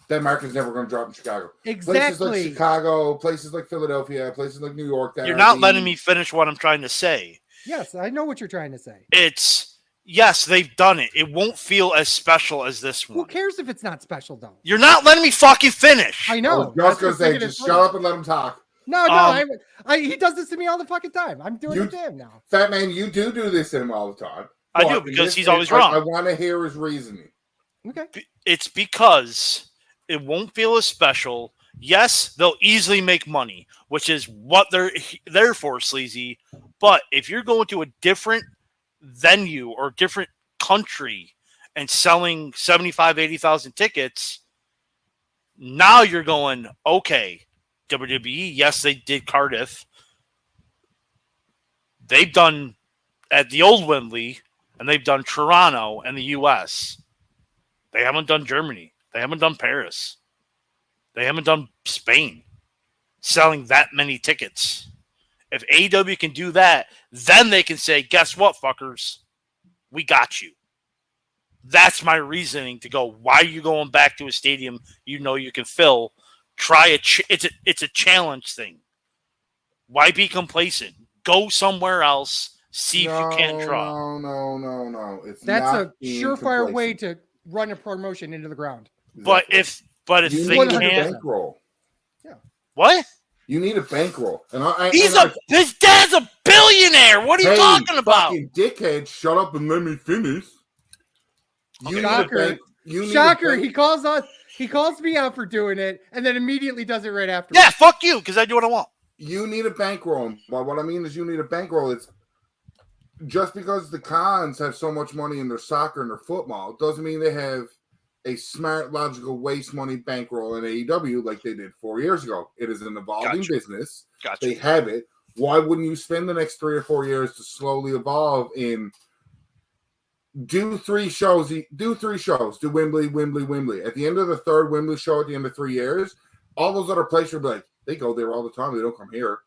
That market's never going to drop in Chicago. Exactly. Places like Chicago, places like Philadelphia, places like New York. You're not letting me finish what I'm trying to say. Yes, I know what you're trying to say. Yes, they've done it. It won't feel as special as this one. Who cares if it's not special, though? You're not letting me fucking finish. I know. I was going to say, just shut up and let him talk. No, he does this to me all the fucking time. I'm doing it to him now. Fat man, you do this to him all the time. I do, because he's always wrong. I want to hear his reasoning. Okay. It's because it won't feel as special. Yes, they'll easily make money, which is what they're there for, Sleazy. But if you're going to a different venue or different country and selling 75, 80,000 tickets, now you're going, okay, WWE, yes, they did Cardiff. They've done at the old Wembley, and they've done Toronto and the U.S. They haven't done Germany. They haven't done Paris. They haven't done Spain, selling that many tickets. If AEW can do that, then they can say, guess what, fuckers? We got you. That's my reasoning to go, why are you going back to a stadium you know you can fill? Try it's a challenge thing. Why be complacent? Go somewhere else. See if you can't draw. No. That's a surefire way to run a promotion into the ground. Exactly. But if you they need can't, a bankroll. Yeah. What? You need a bankroll. His dad's a billionaire. What are you talking about? Fucking dickhead, shut up and let me finish. Shocker. He calls me out for doing it and then immediately does it right after. Yeah, fuck you, because I do what I want. You need a bankroll. But what I mean is you need a bankroll. It's just because the cons have so much money in their soccer and their football doesn't mean they have a smart, logical waste money bankroll in AEW like they did 4 years ago. It is an evolving business. They have it. Why wouldn't you spend the next 3 or 4 years to slowly evolve in do 3 shows? Do Wembley. At the end of the 3rd Wembley show at the end of 3 years, all those other places will be like, they go there all the time. They don't come here.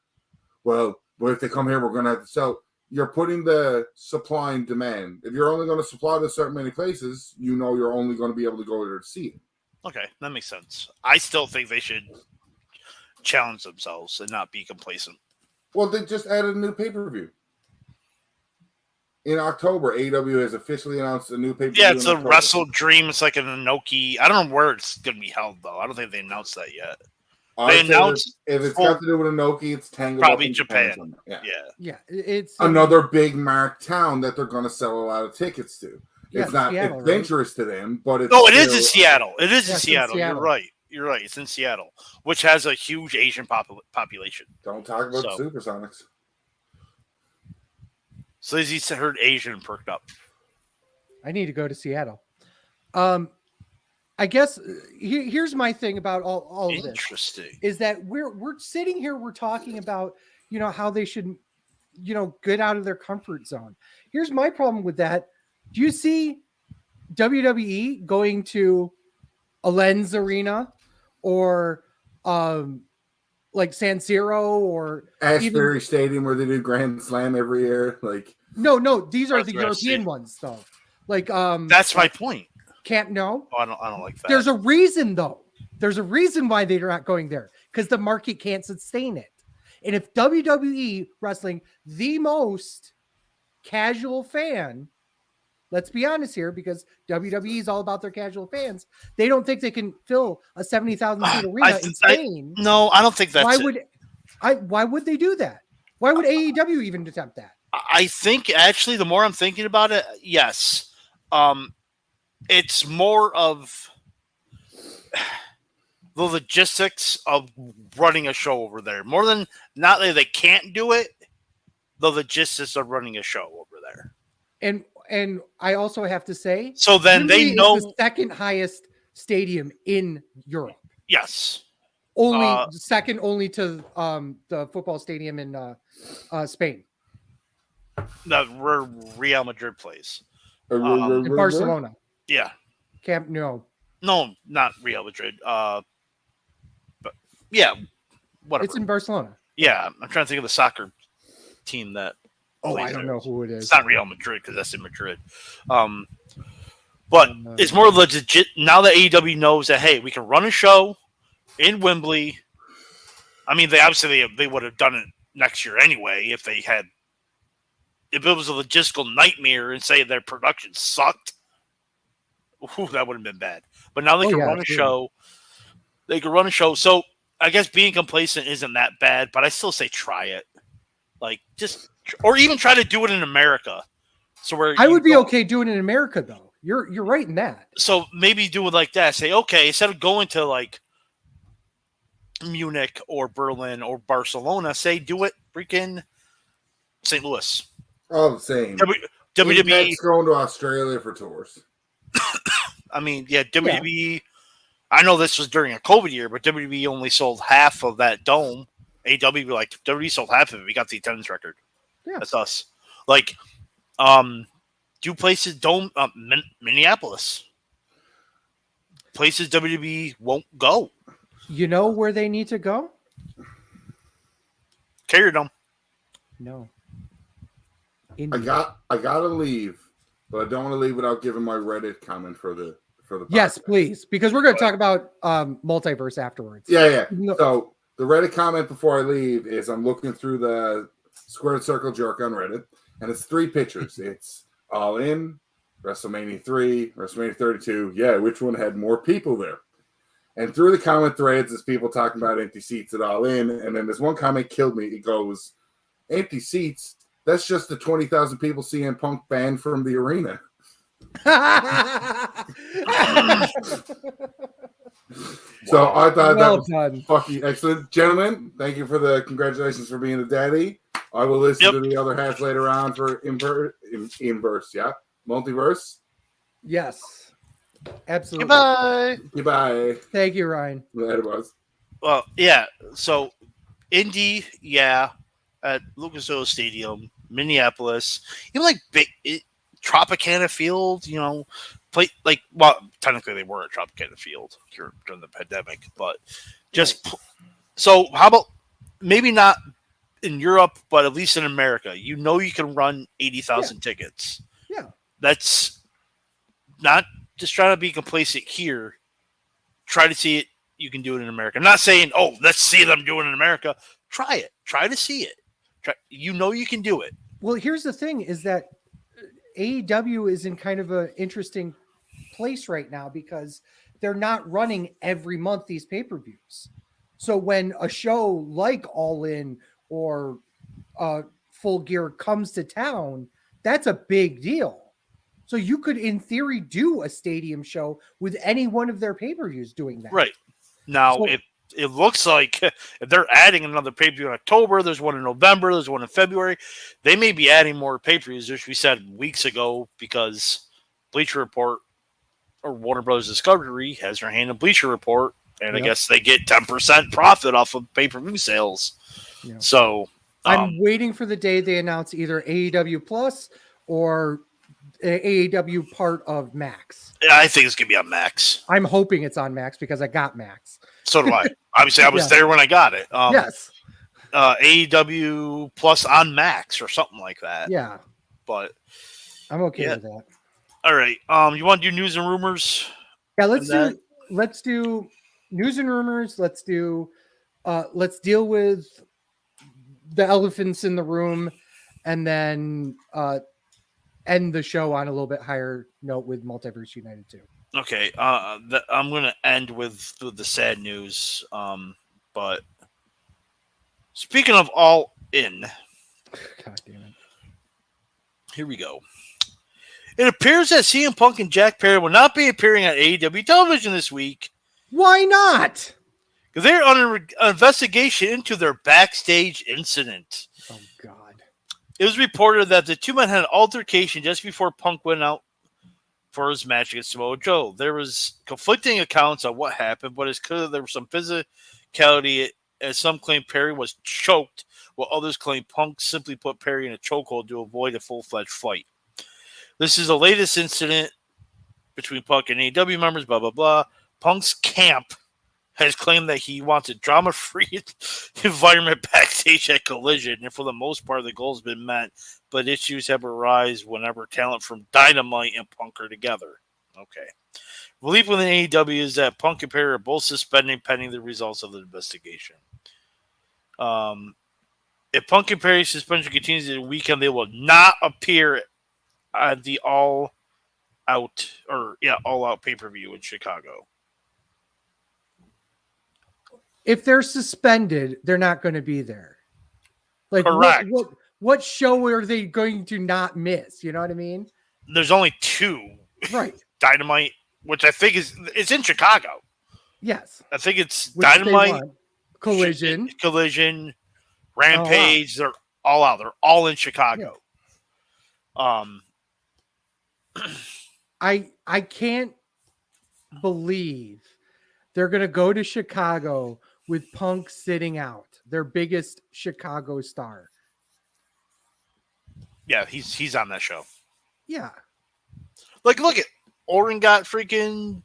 Well, but if they come here, we're going to have to sell. You're putting the supply and demand. If you're only going to supply to certain many places, you know you're only going to be able to go there to see it. Okay, that makes sense. I still think they should challenge themselves and not be complacent. Well, they just added a new pay-per-view. In October, AEW has officially announced a new pay-per-view. Yeah, it's a Wrestle Dream. It's like an Inoki. I don't know where it's going to be held, though. I don't think they announced that yet. They announced if it's got to do with Inoki, it's Tangled. Probably Japan. Yeah. It's another big mark town that they're going to sell a lot of tickets to. It's not Seattle, adventurous to them, but it's it is in Seattle. It is in Seattle. Seattle. You're right. It's in Seattle, which has a huge Asian population. Don't talk about Supersonics. Sleazy heard Asian perked up. I need to go to Seattle. I guess here's my thing about all of this. Interesting. Is that we're sitting here, we're talking about, how they should, get out of their comfort zone. Here's my problem with that. Do you see WWE going to a Lens Arena or like San Siro or Asbury Stadium where they do Grand Slam every year? No, these are the European ones though. That's my point. Camp No. Oh, I don't like that. There's a reason though. There's a reason why they're not going there, because the market can't sustain it. And if WWE wrestling, the most casual fan, let's be honest here, because WWE is all about their casual fans, they don't think they can fill a 70,000 seat arena in Spain. No, I don't think that's why would they do that? Why would AEW even attempt that? I think actually the more I'm thinking about it, yes. It's more of the logistics of running a show over there. More than not that they can't do it, the logistics of running a show over there. And I also have to say, so then Wembley they know is the second highest stadium in Europe. Yes. Second only to the football stadium in Spain. Where Real Madrid plays. In Barcelona. Yeah. Camp No, not Real Madrid. But yeah, whatever. It's in Barcelona. Yeah, I'm trying to think of the soccer team that. I don't know who it is. It's not Real Madrid because that's in Madrid. But it's more legit now that AEW knows that, hey, we can run a show in Wembley. I mean, they would have done it next year anyway if it was a logistical nightmare and say their production sucked. Ooh, that would have been bad. But now they can run a show. They can run a show. So I guess being complacent isn't that bad, but I still say try it. Or even try to do it in America. So where I would be okay doing it in America, though. You're right in that. So maybe do it like that. Say, okay, instead of going to like Munich or Berlin or Barcelona, say do it freaking St. Louis. All the same. WWE going to Australia for tours. I mean, yeah, WWE. Yeah. I know this was during a COVID year, but WWE only sold half of that dome. WWE sold half of it. We got the attendance record. Yeah, that's us. Do Do places Minneapolis. Places WWE won't go. You know where they need to go? Carrier Dome. No. I gotta leave, but I don't want to leave without giving my Reddit comment for the Yes, podcast. please, because we're going to talk about multiverse afterwards. Yeah. So the Reddit comment before I leave is I'm looking through the Squared Circle Jerk on Reddit, and it's 3 pictures. It's All In, WrestleMania 3, WrestleMania 32. Yeah, which one had more people there? And through the comment threads is people talking about empty seats at All In, and then this one comment killed me. It goes, empty seats? That's just the 20,000 people CM Punk banned from the arena. So I thought that was fucking excellent. Gentlemen, thank you for the congratulations for being a daddy. I will listen to the other half later on for inverse, yeah? Multiverse? Yes. Absolutely. Goodbye. Thank you, Ryan. That was. Well, yeah. So, Indy, yeah, at Lucas Oil Stadium, Minneapolis, even like big Tropicana Field, technically they were at Tropicana Field during the pandemic, but just so how about maybe not in Europe, but at least in America, you can run 80,000 tickets. Yeah, that's not just trying to be complacent here. Try to see it. You can do it in America. I'm not saying, let's see them do it in America. Try it. Try to see it. You can do it. Well, here's the thing is that AEW is in kind of an interesting place right now because they're not running every month these pay-per-views. So when a show like All In or Full Gear comes to town, that's a big deal. So you could, in theory, do a stadium show with any one of their pay-per-views doing that. Right. Now, it looks like if they're adding another pay-per-view in October, there's one in November, there's one in February. They may be adding more pay-per-views, which we said weeks ago, because Bleacher Report or Warner Bros. Discovery has their hand in Bleacher Report, and I guess they get 10% profit off of pay-per-view sales. Yeah. So I'm waiting for the day they announce either AEW Plus or AEW part of Max. I think it's going to be on Max. I'm hoping it's on Max because I got Max. So do I. Obviously, I was there when I got it. Yes. AEW Plus on Max or something like that. Yeah. But I'm okay with that. All right. You want to do news and rumors? Yeah, let's do news and rumors. Let's deal with the elephants in the room, and then end the show on a little bit higher note with Multiverse United 2. Okay. I'm going to end with the sad news. But speaking of All In, God damn it. Here we go. It appears that CM Punk and Jack Perry will not be appearing on AEW television this week. Why not? Because they're under an investigation into their backstage incident. Oh, God. It was reported that the two men had an altercation just before Punk went out for his match against Samoa Joe. There was conflicting accounts on what happened, but it's clear that there was some physicality, as some claim Perry was choked, while others claim Punk simply put Perry in a chokehold to avoid a full-fledged fight. This is the latest incident between Punk and AEW members, blah, blah, blah. Punk's camp has claimed that he wants a drama-free environment backstage at Collision, and for the most part, the goal has been met, but issues have arisen whenever talent from Dynamite and Punk are together. Okay. Belief within AEW is that Punk and Perry are both suspended pending the results of the investigation. If Punk and Perry's suspension continues the weekend, they will not appear at the All Out pay-per-view in Chicago. If they're suspended, they're not going to be there. Like, correct. What show are they going to not miss? You know what I mean? There's only 2. Right. Dynamite, which I think it's in Chicago. Yes. I think it's Dynamite, Collision, Rampage. They're all out. They're all in Chicago. Yeah. I can't believe they're going to go to Chicago with Punk sitting out, their biggest Chicago star. Yeah, he's on that show. Yeah. Like, look at Orton got freaking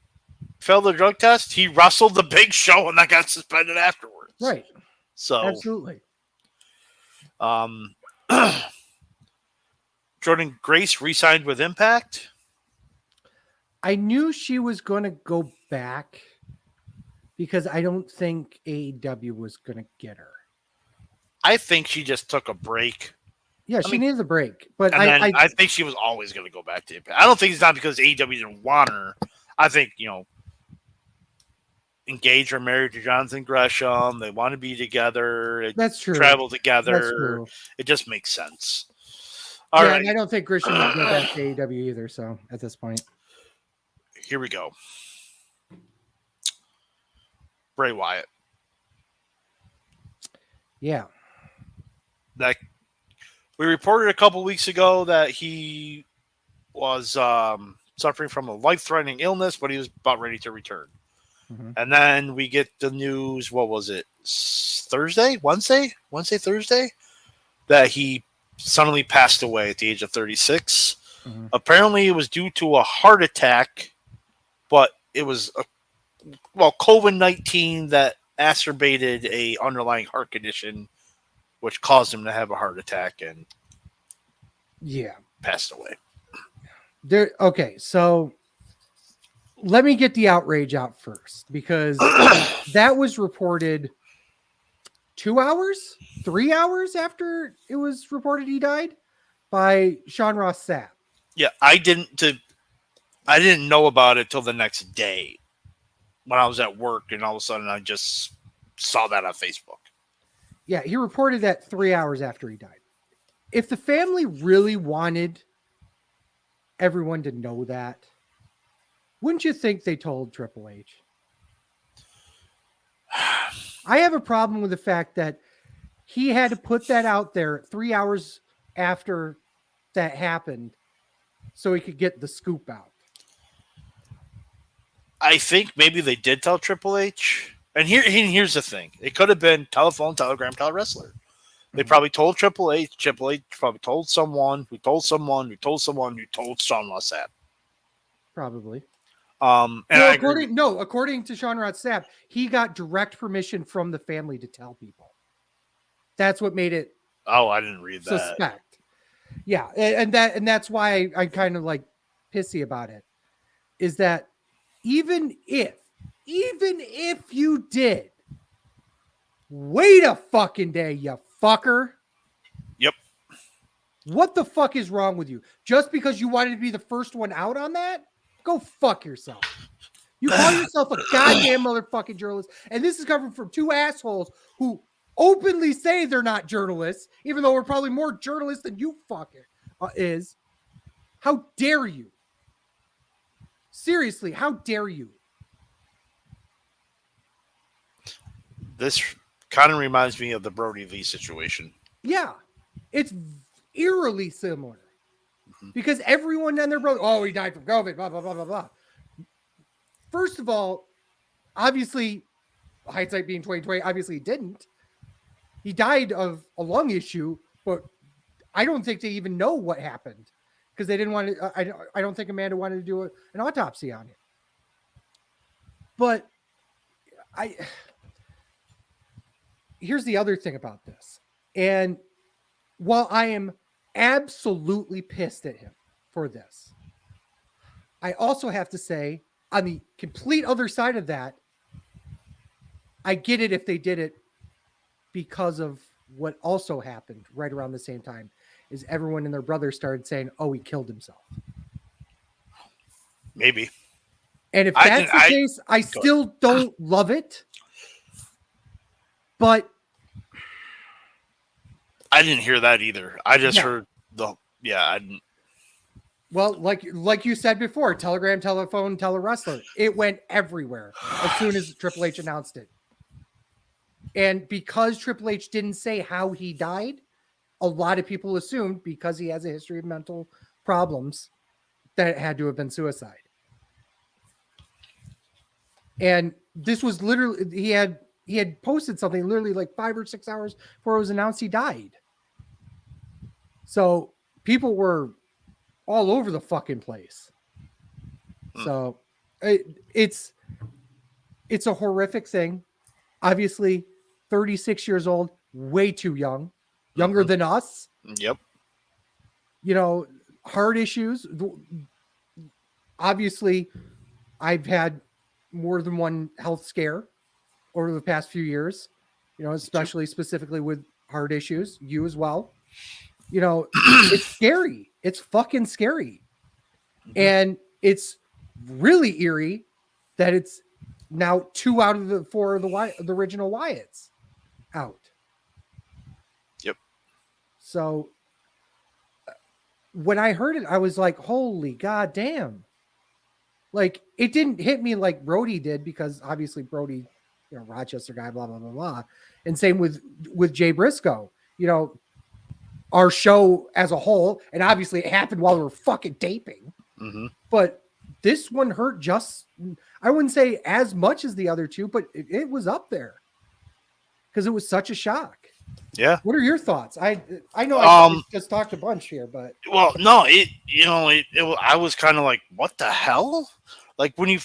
failed the drug test. He wrestled the Big Show and that got suspended afterwards. Right. So absolutely. Jordan Grace re-signed with Impact. I knew she was going to go back because I don't think AEW was going to get her. I think she just took a break. Yeah, she needs a break. But I think she was always going to go back to Impact. I don't think it's not because AEW didn't want her. I think, engaged or married to Jonathan Gresham. They want to be together. That's true. Travel together. That's true. It just makes sense. All right. And I don't think Gresham would go back to AEW either. So at this point, here we go. Bray Wyatt. Yeah. That we reported a couple weeks ago that he was suffering from a life-threatening illness, but he was about ready to return. Mm-hmm. And then we get the news, what was it? Wednesday, Thursday? That he suddenly passed away at the age of 36. Mm-hmm. Apparently it was due to a heart attack, but it was COVID-19 that exacerbated a underlying heart condition, which caused him to have a heart attack and passed away. Okay, so let me get the outrage out first, because that was reported 3 hours after it was reported he died by Sean Ross Sapp. Yeah, I didn't know about it till the next day when I was at work, and all of a sudden I just saw that on Facebook. Yeah, he reported that 3 hours after he died. If the family really wanted everyone to know that, wouldn't you think they told Triple H? I have a problem with the fact that he had to put that out there 3 hours after that happened so he could get the scoop out. I think maybe they did tell Triple H. And here's the thing. It could have been telephone, telegram, telewrestler. They probably told Triple H. Triple H probably told someone who told someone who told someone who told Sean Ross Sapp. Probably. According to Sean Ross Sapp, he got direct permission from the family to tell people. That's what made it. Oh, I didn't read that. Suspect. Yeah, and that's why I'm kind of like pissy about it. Is that even if you did, wait a fucking day, you fucker. Yep. What the fuck is wrong with you? Just because you wanted to be the first one out on that? Go fuck yourself. You call yourself a goddamn motherfucking journalist, and this is coming from two assholes who openly say they're not journalists, even though we're probably more journalists than you fucking is. How dare you? Seriously, how dare you? This kind of reminds me of the Brody Lee situation. Yeah, it's eerily similar. Because everyone and their brother, he died from COVID, blah, blah, blah, blah, blah. First of all, obviously, hindsight being 2020, obviously he didn't. He died of a lung issue, but I don't think they even know what happened because they didn't want to. I don't think Amanda wanted to do an autopsy on him. But here's the other thing about this. And while I am absolutely pissed at him for this, I also have to say, on the complete other side of that, I get it if they did it because of what also happened right around the same time, is everyone and their brother started saying, he killed himself. Maybe. And if that's the case, I still don't love it. But I didn't hear that either. I just heard I didn't. Well, like you said before, telegram, telephone, telewrestler. It went everywhere as soon as Triple H announced it. And because Triple H didn't say how he died, a lot of people assumed, because he has a history of mental problems, that it had to have been suicide. And this was literally, he had posted something literally like 5 or 6 hours before it was announced he died. So people were all over the fucking place. So it's a horrific thing. Obviously, 36 years old, way too young, younger than us. Yep. You know, heart issues. Obviously, I've had more than one health scare over the past few years, you know, especially specifically with heart issues. You as well. You know, it's scary. It's fucking scary. And it's really eerie that it's now 2 out of the 4 of the original Wyatts out. Yep. So when I heard it, I was like, holy goddamn. Like, it didn't hit me like Brody did, because obviously Brody, you know, Rochester guy, blah, blah, blah, blah. And same with Jay Briscoe, you know, our show as a whole. And obviously it happened while we were fucking taping. But this one hurt just, I wouldn't say as much as the other two, but it was up there because it was such a shock. Yeah. What are your thoughts? I know I just talked a bunch here, but well, no, I was kind of like, what the hell? Like when you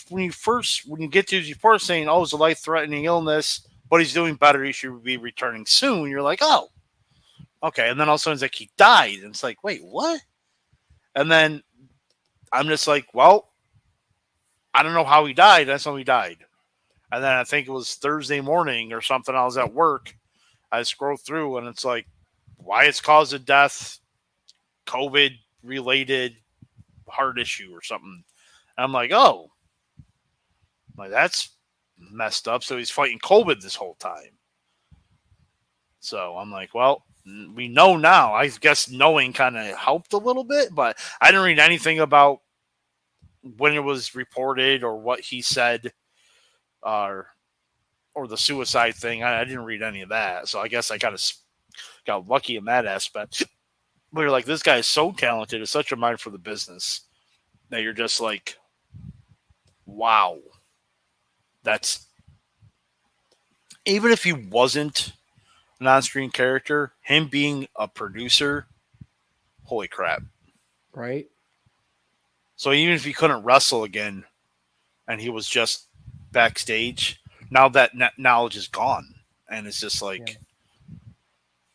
get to his report saying, oh, it's a life-threatening illness, but he's doing better, he should be returning soon. You're like, oh, okay. And then all of a sudden it's like he died, and it's like, wait, what? And then I'm just like, well, I don't know how he died. That's how he died. And then I think it was Thursday morning or something. I was at work. I scroll through and it's like, Wyatt's cause of death, COVID-related heart issue or something. And I'm like, oh, like that's messed up. So he's fighting COVID this whole time. So I'm like, well, we know now. I guess knowing kind of helped a little bit, but I didn't read anything about when it was reported or what he said, or the suicide thing. I didn't read any of that. So I guess I kind of got lucky in that aspect. But you're like, this guy is so talented. It's such a mind for the business that you're just like, wow. That's, even if he wasn't an on-screen character, him being a producer, holy crap. Right. So even if he couldn't wrestle again and he was just backstage, now that knowledge is gone. And it's just like,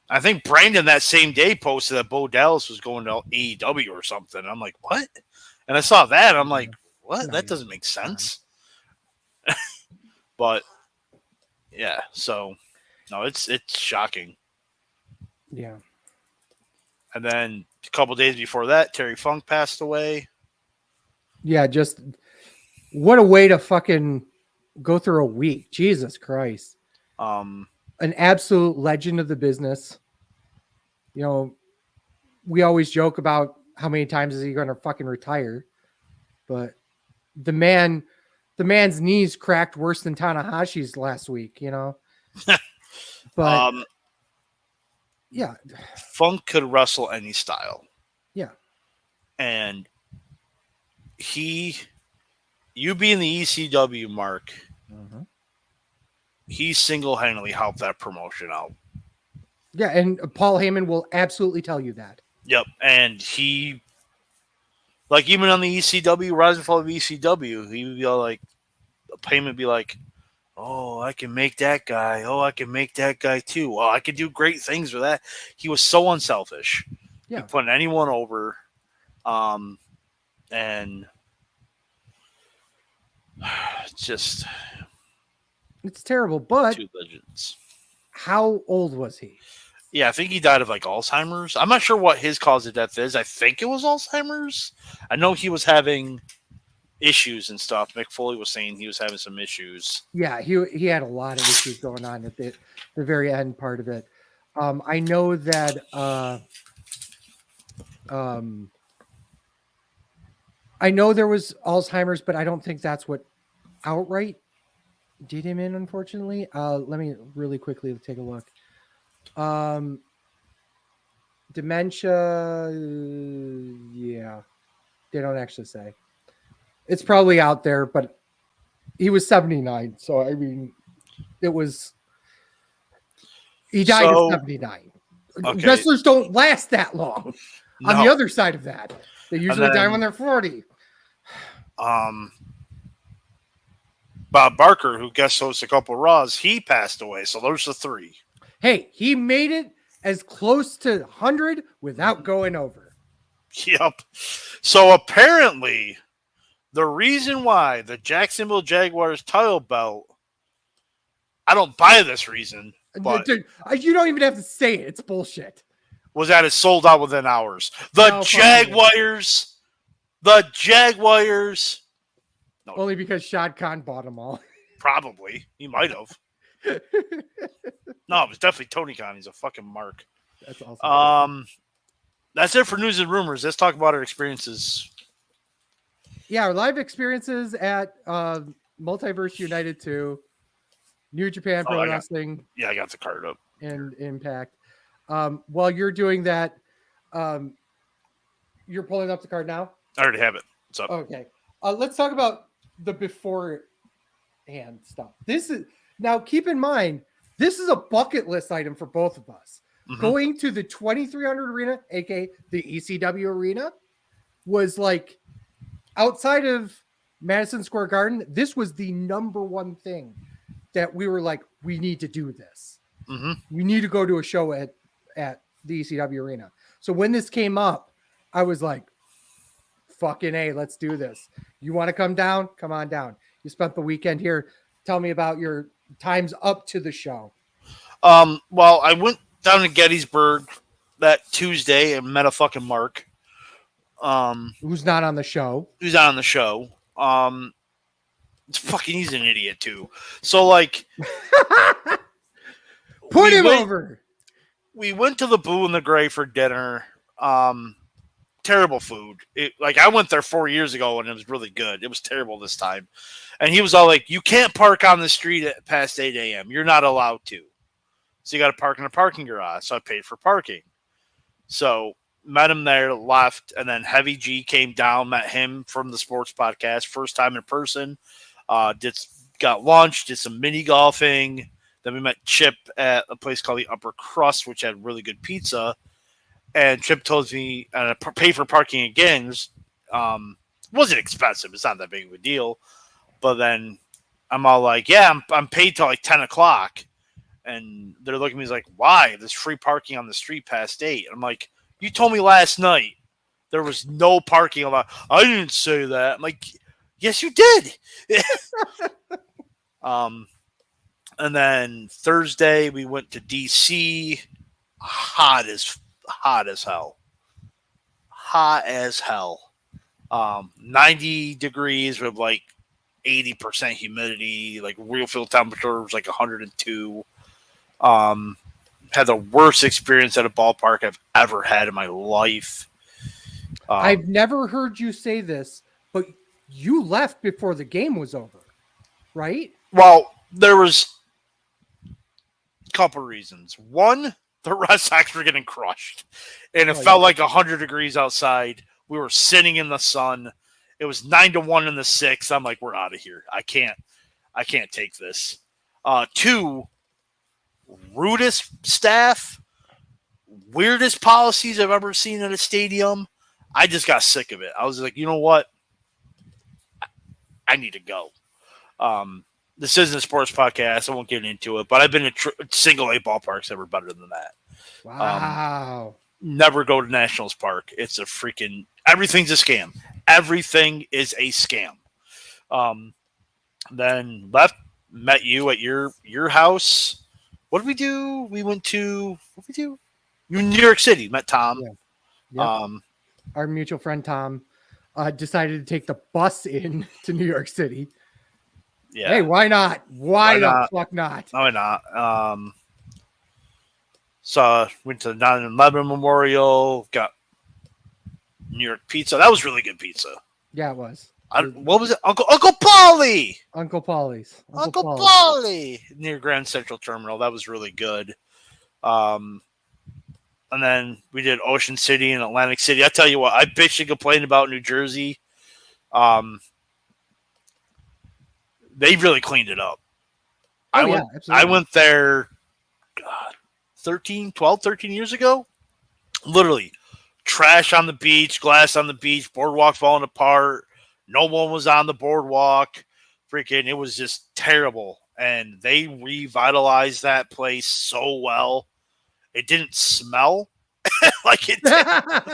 I think Brandon that same day posted that Bo Dallas was going to AEW or something. I'm like, what? And I saw that. I'm like, what? That doesn't make sense. But yeah, so no, it's shocking. Yeah. And then a couple days before that, Terry Funk passed away. Yeah, just what a way to fucking go through a week. Jesus Christ. An absolute legend of the business. You know, we always joke about how many times is he going to fucking retire, but the man's knees cracked worse than Tanahashi's last week, you know. But yeah, Funk could wrestle any style. Yeah. And you being the ECW, Mark, he single-handedly helped that promotion out. Yeah, and Paul Heyman will absolutely tell you that. Yep, and he, like, even on the ECW, Rise and Fall of ECW, he would be all like, Heyman would be like, oh, I can make that guy. Oh, I can make that guy too. Well, I could do great things with that. He was so unselfish. Yeah. He put anyone over. And just, it's terrible, but two legends. How old was he? Yeah, I think he died of like Alzheimer's. I'm not sure what his cause of death is. I think it was Alzheimer's. I know he was having issues and stuff. Mick Foley was saying he was having some issues. Yeah, he had a lot of issues going on at the very end part of it. I know that I know there was Alzheimer's, but I don't think that's what outright did him in, unfortunately. Let me really quickly take a look. Dementia, yeah, they don't actually say. It's probably out there, but he was 79. So, I mean, he died at 79. Okay. Wrestlers don't last that long. No. On the other side of that, they usually die when they're 40. Bob Barker, who guest hosts a couple of Raws, he passed away. So those are 3. Hey, he made it as close to 100 without going over. Yep. So apparently, the reason why the Jacksonville Jaguars title belt, I don't buy this reason, but Dude, you don't even have to say it. It's bullshit. Was that it sold out within hours. No, Jaguars. The Jaguars. No, only because Shad Khan bought them all. Probably. He might have. No, it was definitely Tony Khan. He's a fucking mark. That's awesome. That's it for news and rumors. Let's talk about our experiences. Yeah, our live experiences at Multiverse United 2, New Japan Pro Wrestling. I got the card up. And Impact. While you're doing that, you're pulling up the card now? I already have it. What's up? Okay. Let's talk about the beforehand stuff. Now, keep in mind, this is a bucket list item for both of us. Mm-hmm. Going to the 2300 arena, aka the ECW arena, was like outside of Madison Square Garden. This was the number one thing that we were like, we need to do this. Mm-hmm. We need to go to a show at the ECW arena. So when this came up, I was like, fucking A, let's do this. You want to come down? Come on down. You spent the weekend here. Tell me about your times up to the show. Well, I went down to Gettysburg that Tuesday and met a fucking Mark. Who's not on the show. He's an idiot too. So like Put him over. We went to the Blue and the Gray for dinner. Terrible food. I went there 4 years ago and it was really good. It was terrible this time. And he was all like, you can't park on the street at past 8 a.m. You're not allowed to. So you got to park in a parking garage. So I paid for parking. So met him there, left, and then Heavy G came down, met him from the sports podcast, first time in person. Got lunch, did some mini golfing. Then we met Chip at a place called the Upper Crust, which had really good pizza. And Chip told me, and I paid for parking again. It wasn't expensive. It's not that big of a deal. But then I'm all like, yeah, I'm paid till like 10 o'clock. And they're looking at me like, why? There's free parking on the street past 8. I'm like, you told me last night there was no parking allowed. I didn't say that. I'm like, yes, you did. And then Thursday we went to DC. Hot as hell. 90 degrees with like 80% humidity, like real field temperature was like 102. Had the worst experience at a ballpark I've ever had in my life. I've never heard you say this, but you left before the game was over, right? Well, there was a couple reasons. One, the Red Sox were getting crushed, and it felt like 100 degrees outside. We were sitting in the sun. It was 9-1 in the 6th. I'm like, we're out of here. I can't take this. 2, rudest staff, weirdest policies I've ever seen at a stadium. I just got sick of it. I was like, you know what? I need to go. This isn't a sports podcast. I won't get into it, but I've been to single A ballparks ever better than that. Wow. Never go to Nationals Park. It's a freaking everything's a scam. Everything is a scam. Then left, met you at your house. What did we do? We went to New York City. Met Tom. Yeah. Yep. Our mutual friend Tom decided to take the bus in to New York City. Yeah. Hey, why not? Why the fuck not? Why not? So went to the 9/11 Memorial. Got New York pizza. That was really good pizza. Yeah, it was. What was it? Uncle Paulie. Uncle Paulie's. Uncle Paulie near Grand Central Terminal. That was really good. And then we did Ocean City and Atlantic City. I tell you what, I bitched and complained about New Jersey. They really cleaned it up. I went there 13 years ago. Literally, trash on the beach, glass on the beach, boardwalk falling apart, No one was on the boardwalk. Freaking, it was just terrible. And they revitalized that place so well. It didn't smell like it did.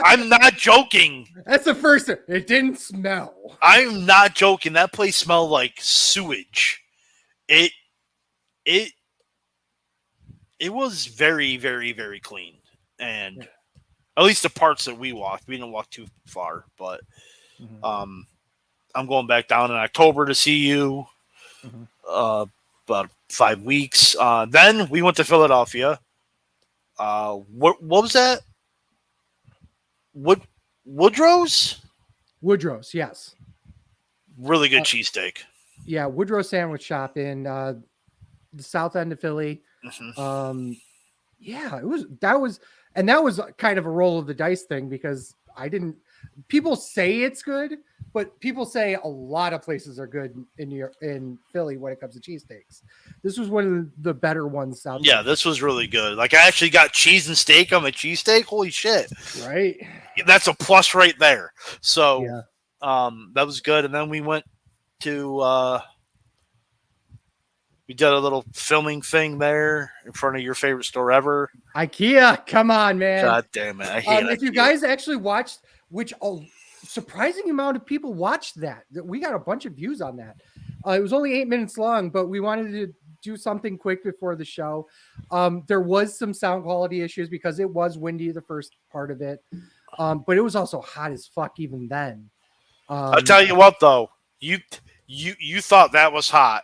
I'm not joking. That's the first thing. It didn't smell. I'm not joking. That place smelled like sewage. It was very, very, very clean. And at least the parts that we walked. We didn't walk too far, but I'm going back down in October to see you. About 5 weeks. Then we went to Philadelphia. What was that? Woodrow's? Woodrow's, yes. Really good cheesesteak. Yeah, Woodrow Sandwich Shop in the south end of Philly. Yeah, that was kind of a roll of the dice thing because people say it's good, but people say a lot of places are good in Philly when it comes to cheesesteaks. This was one of the better ones out there. Yeah, this was really good. Like, I actually got cheese and steak on my cheesesteak. Holy shit. Right. That's a plus right there. So, that was good. And then we went to, we did a little filming thing there in front of your favorite store ever. IKEA. Come on, man. God damn it. I hate If you guys actually watched, which a surprising amount of people watched that. We got a bunch of views on that. It was only 8 minutes long, but we wanted to do something quick before the show. There was some sound quality issues because it was windy the first part of it. But it was also hot as fuck even then. I'll tell you what, though. You thought that was hot.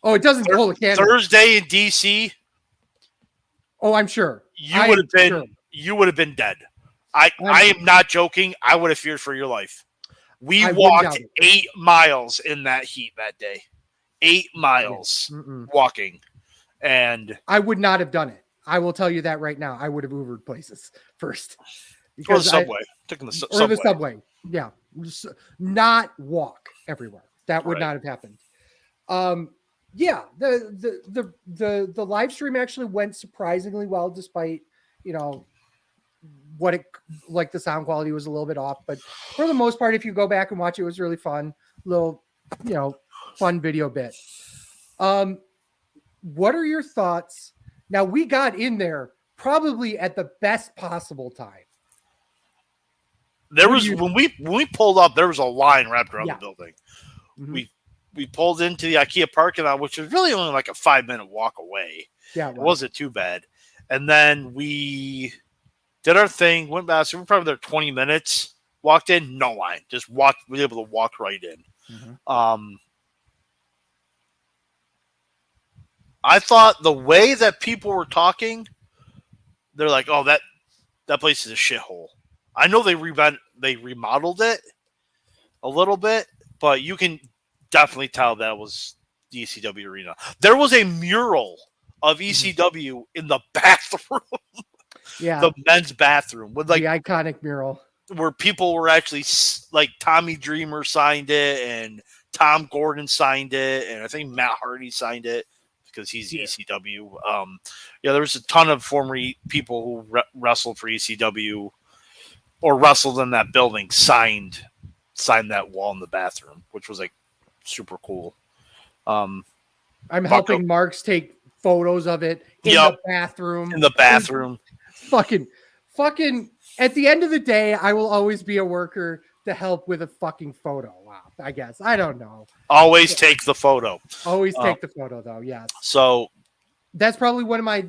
Oh, it doesn't hold a candle. Thursday in DC. Oh, I'm sure. You would have been dead. I am not joking. I would have feared for your life. We walked 8 miles in that heat that day. 8 miles walking. And I would not have done it. I will tell you that right now. I would have Ubered places first. Or the subway. Taking the subway. Or the subway. Yeah. Not walk everywhere. That would not have happened. Yeah, the live stream actually went surprisingly well, despite what it like the sound quality was a little bit off, but for the most part, if you go back and watch it, was really fun, little fun video bit. What are your thoughts? Now we got in there probably at the best possible time. There was when we pulled up, there was a line wrapped around the building. We pulled into the IKEA parking lot, which was really only like a 5-minute walk away. Yeah, it wasn't too bad. And then we did our thing, went back. So we were probably there 20 minutes. Walked in, no line. Just walked. We were able to walk right in. I thought the way that people were talking, they're like, "Oh, that place is a shithole." I know they remodeled it a little bit, but you can definitely tell that was the ECW arena. There was a mural of ECW in the bathroom. Yeah. The men's bathroom with like the iconic mural where people were actually like Tommy Dreamer signed it and Tom Gordon signed it. And I think Matt Hardy signed it because he's ECW. There was a ton of former people who wrestled for ECW or wrestled in that building signed that wall in the bathroom, which was like super cool. I'm helping Marks take photos of it in the bathroom. In the bathroom. Fucking at the end of the day, I will always be a worker to help with a fucking photo. Wow, I guess. I don't know. Always take the photo. Always take the photo though, yes. So that's probably one of my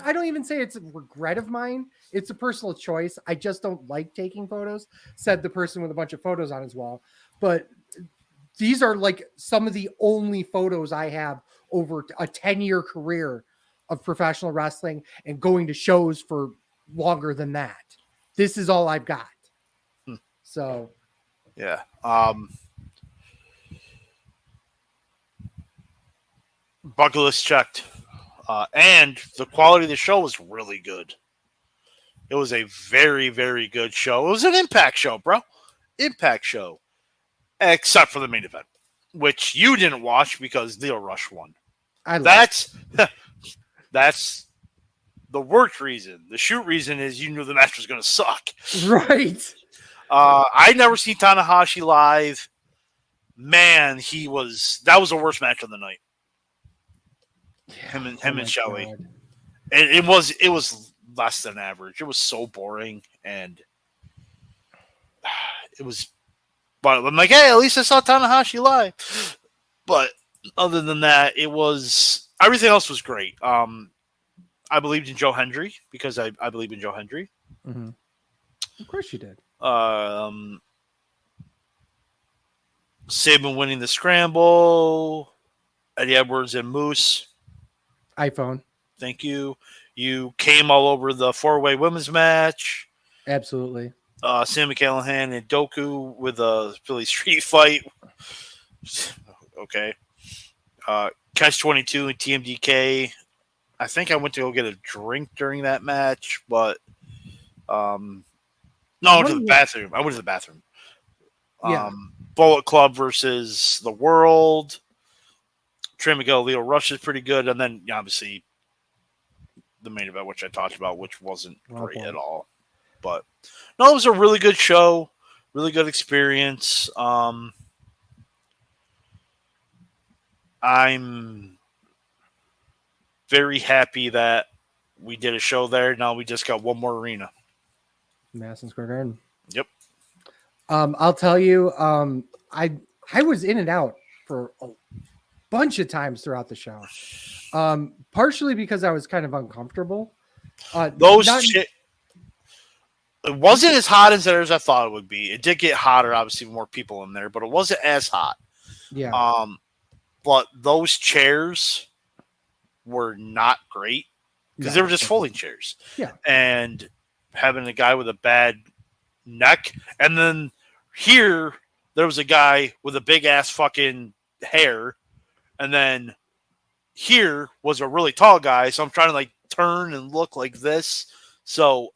I don't even say it's a regret of mine. It's a personal choice. I just don't like taking photos, said the person with a bunch of photos on his wall. But these are like some of the only photos I have over a 10-year career of professional wrestling and going to shows for longer than that. This is all I've got. So, yeah. Bucket list checked. And the quality of the show was really good. It was a very, very good show. It was an Impact show, bro. Impact show. Except for the main event, which you didn't watch because Leo Rush won. That's the work reason. The shoot reason is you knew the match was going to suck. Right. I never seen Tanahashi live. man, that was the worst match of the night. Yeah. Him and Shelley. And it was less than average. It was so boring, and it was. But I'm like, hey, at least I saw Tanahashi live. But other than that, everything else was great. I believed in Joe Hendry because I believe in Joe Hendry. Mm-hmm. Of course you did. Sabin winning the scramble. Eddie Edwards and Moose. iPhone. Thank you. You came all over the 4-way women's match. Absolutely. Sammy Callahan and Doku with a Philly street fight. Okay. Catch 22 and TMDK. I think I went to go get a drink during that match, but no, I went to the bathroom. Yeah. Bullet Club versus The World. Trey Miguel, Leo Rush is pretty good, and then obviously the main event, which I talked about, which wasn't great at all. But no, it was a really good show, really good experience. I'm very happy that we did a show there. Now we just got one more arena. Madison Square Garden. Yep. I'll tell you, I was in and out for a bunch of times throughout the show. Partially because I was kind of uncomfortable. It wasn't as hot as I thought it would be. It did get hotter, obviously, more people in there, but it wasn't as hot. Yeah. But those chairs were not great because they were just folding chairs. Yeah. And having a guy with a bad neck, and then here there was a guy with a big ass fucking hair, and then here was a really tall guy, so I'm trying to like turn and look like this. So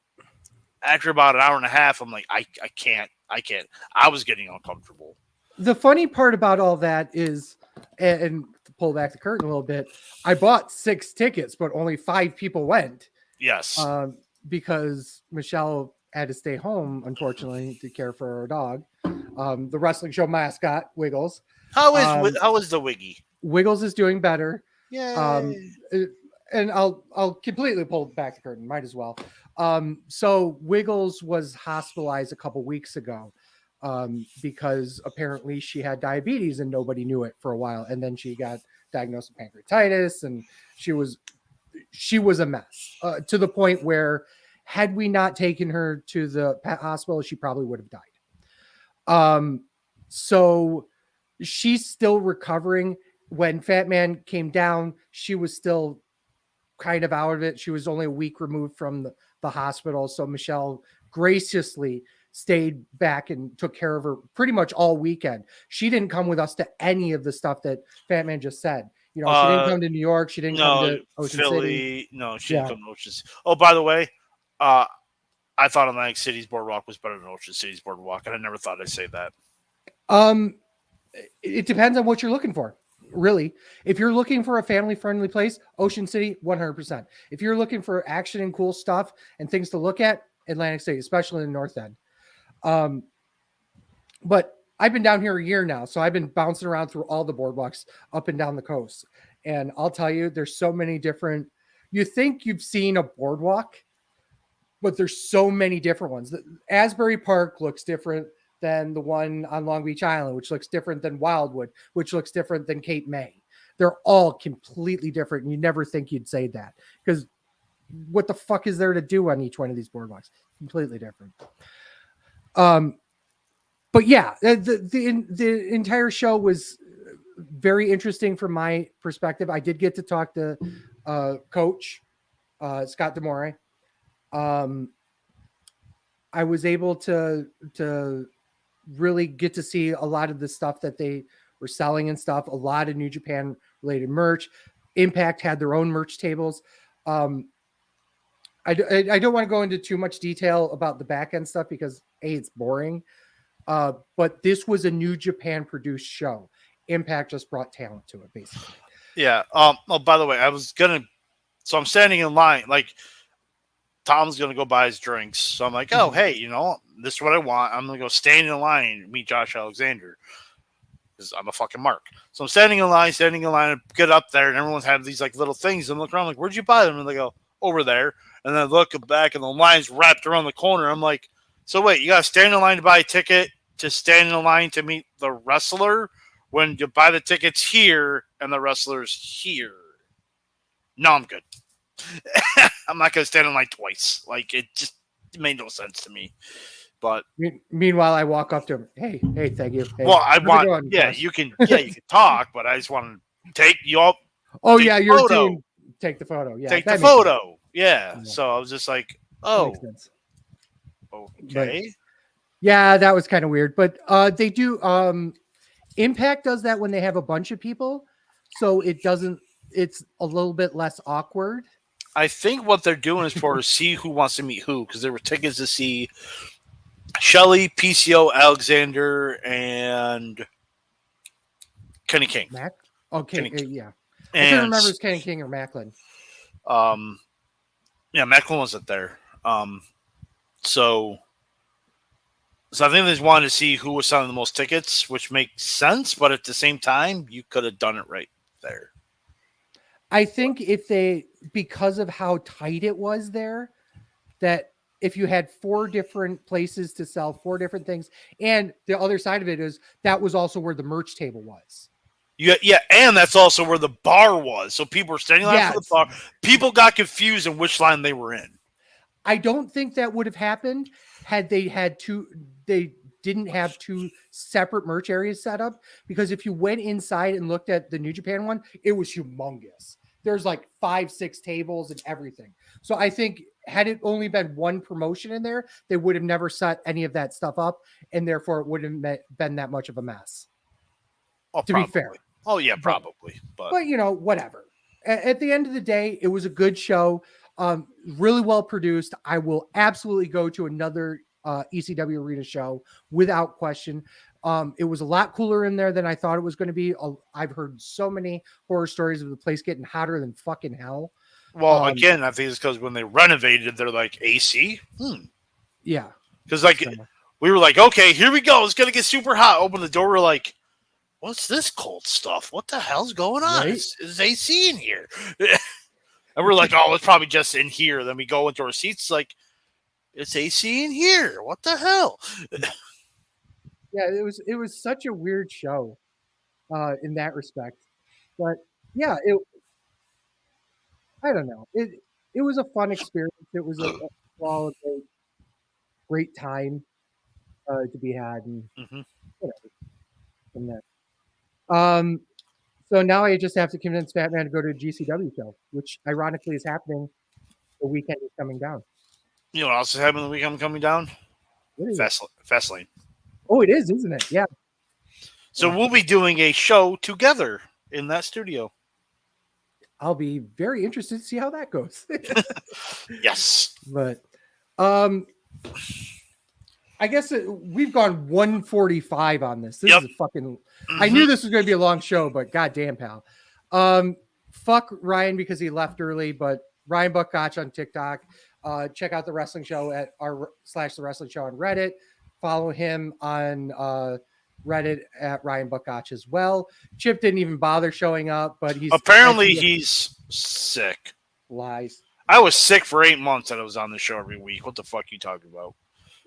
after about an hour and a half, I'm like, I can't. I was getting uncomfortable. The funny part about all that is, and to pull back the curtain a little bit, I bought 6 tickets, but only 5 people went. Yes. Because Michelle had to stay home, unfortunately, to care for her dog. The wrestling show mascot, Wiggles. How is the Wiggy? Wiggles is doing better. Yay. And I'll completely pull back the curtain. Might as well. So Wiggles was hospitalized a couple weeks ago because apparently she had diabetes and nobody knew it for a while. And then she got diagnosed with pancreatitis, and she was a mess to the point where had we not taken her to the hospital, she probably would have died. So she's still recovering. When Fat Man came down, she was still kind of out of it. She was only a week removed from the hospital. So Michelle graciously stayed back and took care of her pretty much all weekend. She didn't come with us to any of the stuff that Fat Man just said. You know, she didn't come to New York. She didn't come to Ocean Philly. City. No, she didn't come to Ocean City. Oh, by the way, I thought Atlantic City's Boardwalk was better than Ocean City's Boardwalk, and I never thought I'd say that. It depends on what you're looking for. Really, if you're looking for a family-friendly place, Ocean City, 100%. If you're looking for action and cool stuff and things to look at, Atlantic City, especially in the North End. But I've been down here a year now, so I've been bouncing around through all the boardwalks up and down the coast. And I'll tell you, there's so many different. You think you've seen a boardwalk, but there's so many different ones. Asbury Park looks different than the one on Long Beach Island, which looks different than Wildwood, which looks different than Cape May. They're all completely different. And you never think you'd say that because what the fuck is there to do on each one of these boardwalks? Completely different. But yeah, the entire show was very interesting from my perspective. I did get to talk to Coach Scott D'Amore. I was able to really get to see a lot of the stuff that they were selling and stuff, a lot of New Japan related merch. Impact had their own merch tables. I don't want to go into too much detail about the back end stuff because it's boring. But this was a New Japan produced show. Impact just brought talent to it, basically. Yeah. Oh, by the way, so I'm standing in line, like Tom's going to go buy his drinks. So I'm like, oh, hey, this is what I want. I'm going to go stand in line and meet Josh Alexander. because I'm a fucking mark. So I'm standing in line, and get up there, and everyone's had these like little things. And look around, like, where'd you buy them? And they go, over there. And then I look back, and the line's wrapped around the corner. I'm like, so wait, you got to stand in line to buy a ticket to stand in line to meet the wrestler when you buy the tickets here and the wrestler's here? No, I'm good. I'm not going to stand in line twice. Like, it made no sense to me. But meanwhile, I walk up to him. Hey, thank you. Hey, well, you can talk, but I just want to take you all. Oh yeah, you're doing take the photo. Yeah, take the photo. Yeah. So I was just like, oh, okay. But, yeah, that was kind of weird. But they do. Impact does that when they have a bunch of people, so it doesn't. It's a little bit less awkward. I think what they're doing is to see who wants to meet who, because there were tickets to see Shelly, PCO, Alexander, and Kenny King. Kenny King. Yeah. I can't remember if it's Kenny King or Macklin. Yeah, Macklin wasn't there. So I think they just wanted to see who was selling the most tickets, which makes sense. But at the same time, you could have done it right there. I think because of how tight it was there, that if you had 4 different places to sell 4 different things, and the other side of it is that was also where the merch table was. Yeah, and that's also where the bar was. So people were standing in line for the bar. People got confused in which line they were in. I don't think that would have happened had they had they didn't have 2 separate merch areas set up, because if you went inside and looked at the New Japan one, it was humongous. There's like 5-6 tables and everything. So I think had it only been one promotion in there, they would have never set any of that stuff up, and therefore it wouldn't have been that much of a mess. To be fair. Oh yeah, probably. But whatever. At the end of the day, it was a good show. Really well produced. I will absolutely go to another ECW Arena show without question. It was a lot cooler in there than I thought it was going to be. I've heard so many horror stories of the place getting hotter than fucking hell. Well, again, I think it's because when they renovated, they're like AC. Yeah. Because we were like, okay, here we go. It's going to get super hot. Open the door. We're like, what's this cold stuff? What the hell's going on? Right? Is AC in here? And we're like, oh, it's probably just in here. Then we go into our seats, like, it's AC in here. What the hell? Yeah, it was such a weird show in that respect. But yeah, I don't know. It was a fun experience. It was a great time to be had, and whatever from there. So now I just have to convince Fatman to go to a GCW show, which ironically is happening the weekend is coming down. You know what else is happening the weekend coming down? Fastlane. Oh, it is, isn't it? Yeah. So we'll be doing a show together in that studio. I'll be very interested to see how that goes. Yes. But I guess we've gone 145 on this. This is a fucking... I knew this was going to be a long show, but goddamn, pal. Fuck Ryan because he left early, but Ryan Buck Gotch on TikTok. Check out the wrestling show at /the wrestling show on Reddit. Follow him on Reddit at Ryan Buck Gotch as well. Chip didn't even bother showing up, but he's sick. Lies. I was sick for 8 months and I was on the show every week. What the fuck are you talking about?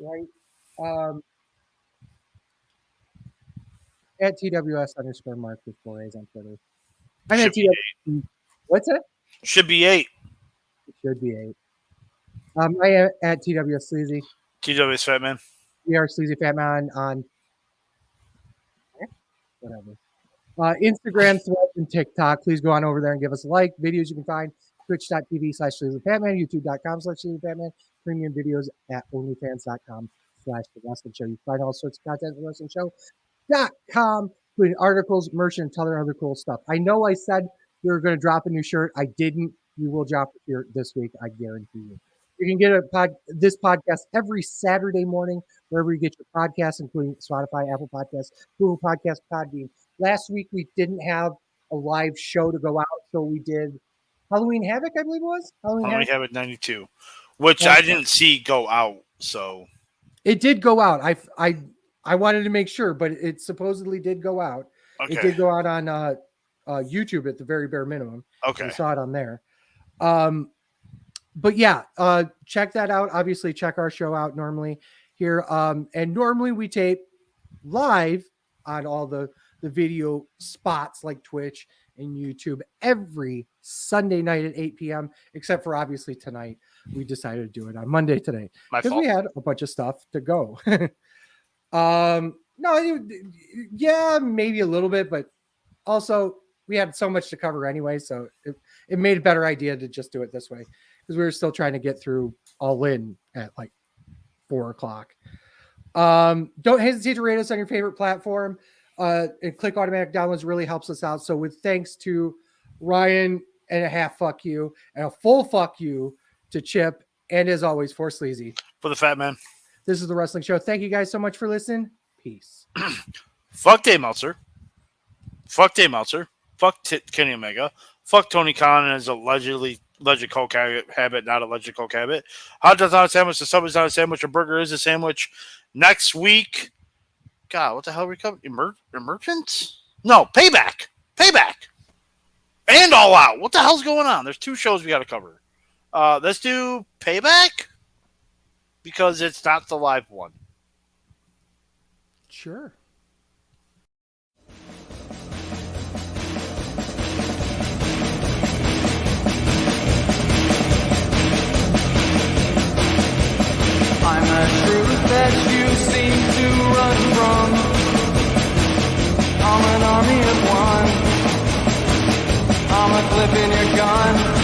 Right. At TWS_Mark with 4 A's on Twitter. I'm at TWS. What's it? Should be 8. It should be 8. I am at TWS Sleazy. TWS Fatman. We are SleazyFatman on whatever. Instagram, Threads, and TikTok. Please go on over there and give us a like. Videos you can find twitch.tv/SleazyFatman, youtube.com/SleazyFatman, premium videos at onlyfans.com/The Wrestling Show. You can find all sorts of content at The Wrestling Show.com, including articles, merch, and other cool stuff. I know I said we were going to drop a new shirt. I didn't. We will drop a shirt this week. I guarantee you. You can get this podcast every Saturday morning, wherever you get your podcasts, including Spotify, Apple Podcasts, Google Podcasts, Podbean. Last week, we didn't have a live show to go out, so we did Halloween Havoc, I believe it was. Halloween Havoc 92, which I didn't see go out, so. It did go out. I wanted to make sure, but it supposedly did go out. Okay. It did go out on YouTube at the very bare minimum. Okay. I saw it on there. But yeah, check that out. Obviously, check our show out normally here. And normally we tape live on all the video spots like Twitch and YouTube every Sunday night at 8 p.m. Except for obviously tonight. We decided to do it on Monday today because we had a bunch of stuff to go. No, yeah, maybe a little bit, but also we had so much to cover anyway, so it made a better idea to just do it this way because we were still trying to get through All In at like 4:00. Don't hesitate to rate us on your favorite platform. And click automatic downloads really helps us out. So with thanks to Ryan and a half fuck you and a full fuck you to Chip, and as always for Sleazy. For the Fat Man. This is the Wrestling Show. Thank you guys so much for listening. Peace. Fuck Dave Meltzer. Fuck Dave Meltzer. Fuck Kenny Omega. Fuck Tony Khan and his alleged coke habit, not alleged coke habit. Hot dog's not a sandwich. The sub is not a sandwich. A burger is a sandwich. Next week, God, what the hell are we covering? Emergence? No, Payback. And All Out. What the hell's going on? There's 2 shows we got to cover. Let's do Payback because it's not the live one. Sure. I'm a truth that you seem to run from. I'm an army of one. I'm a clip in your gun.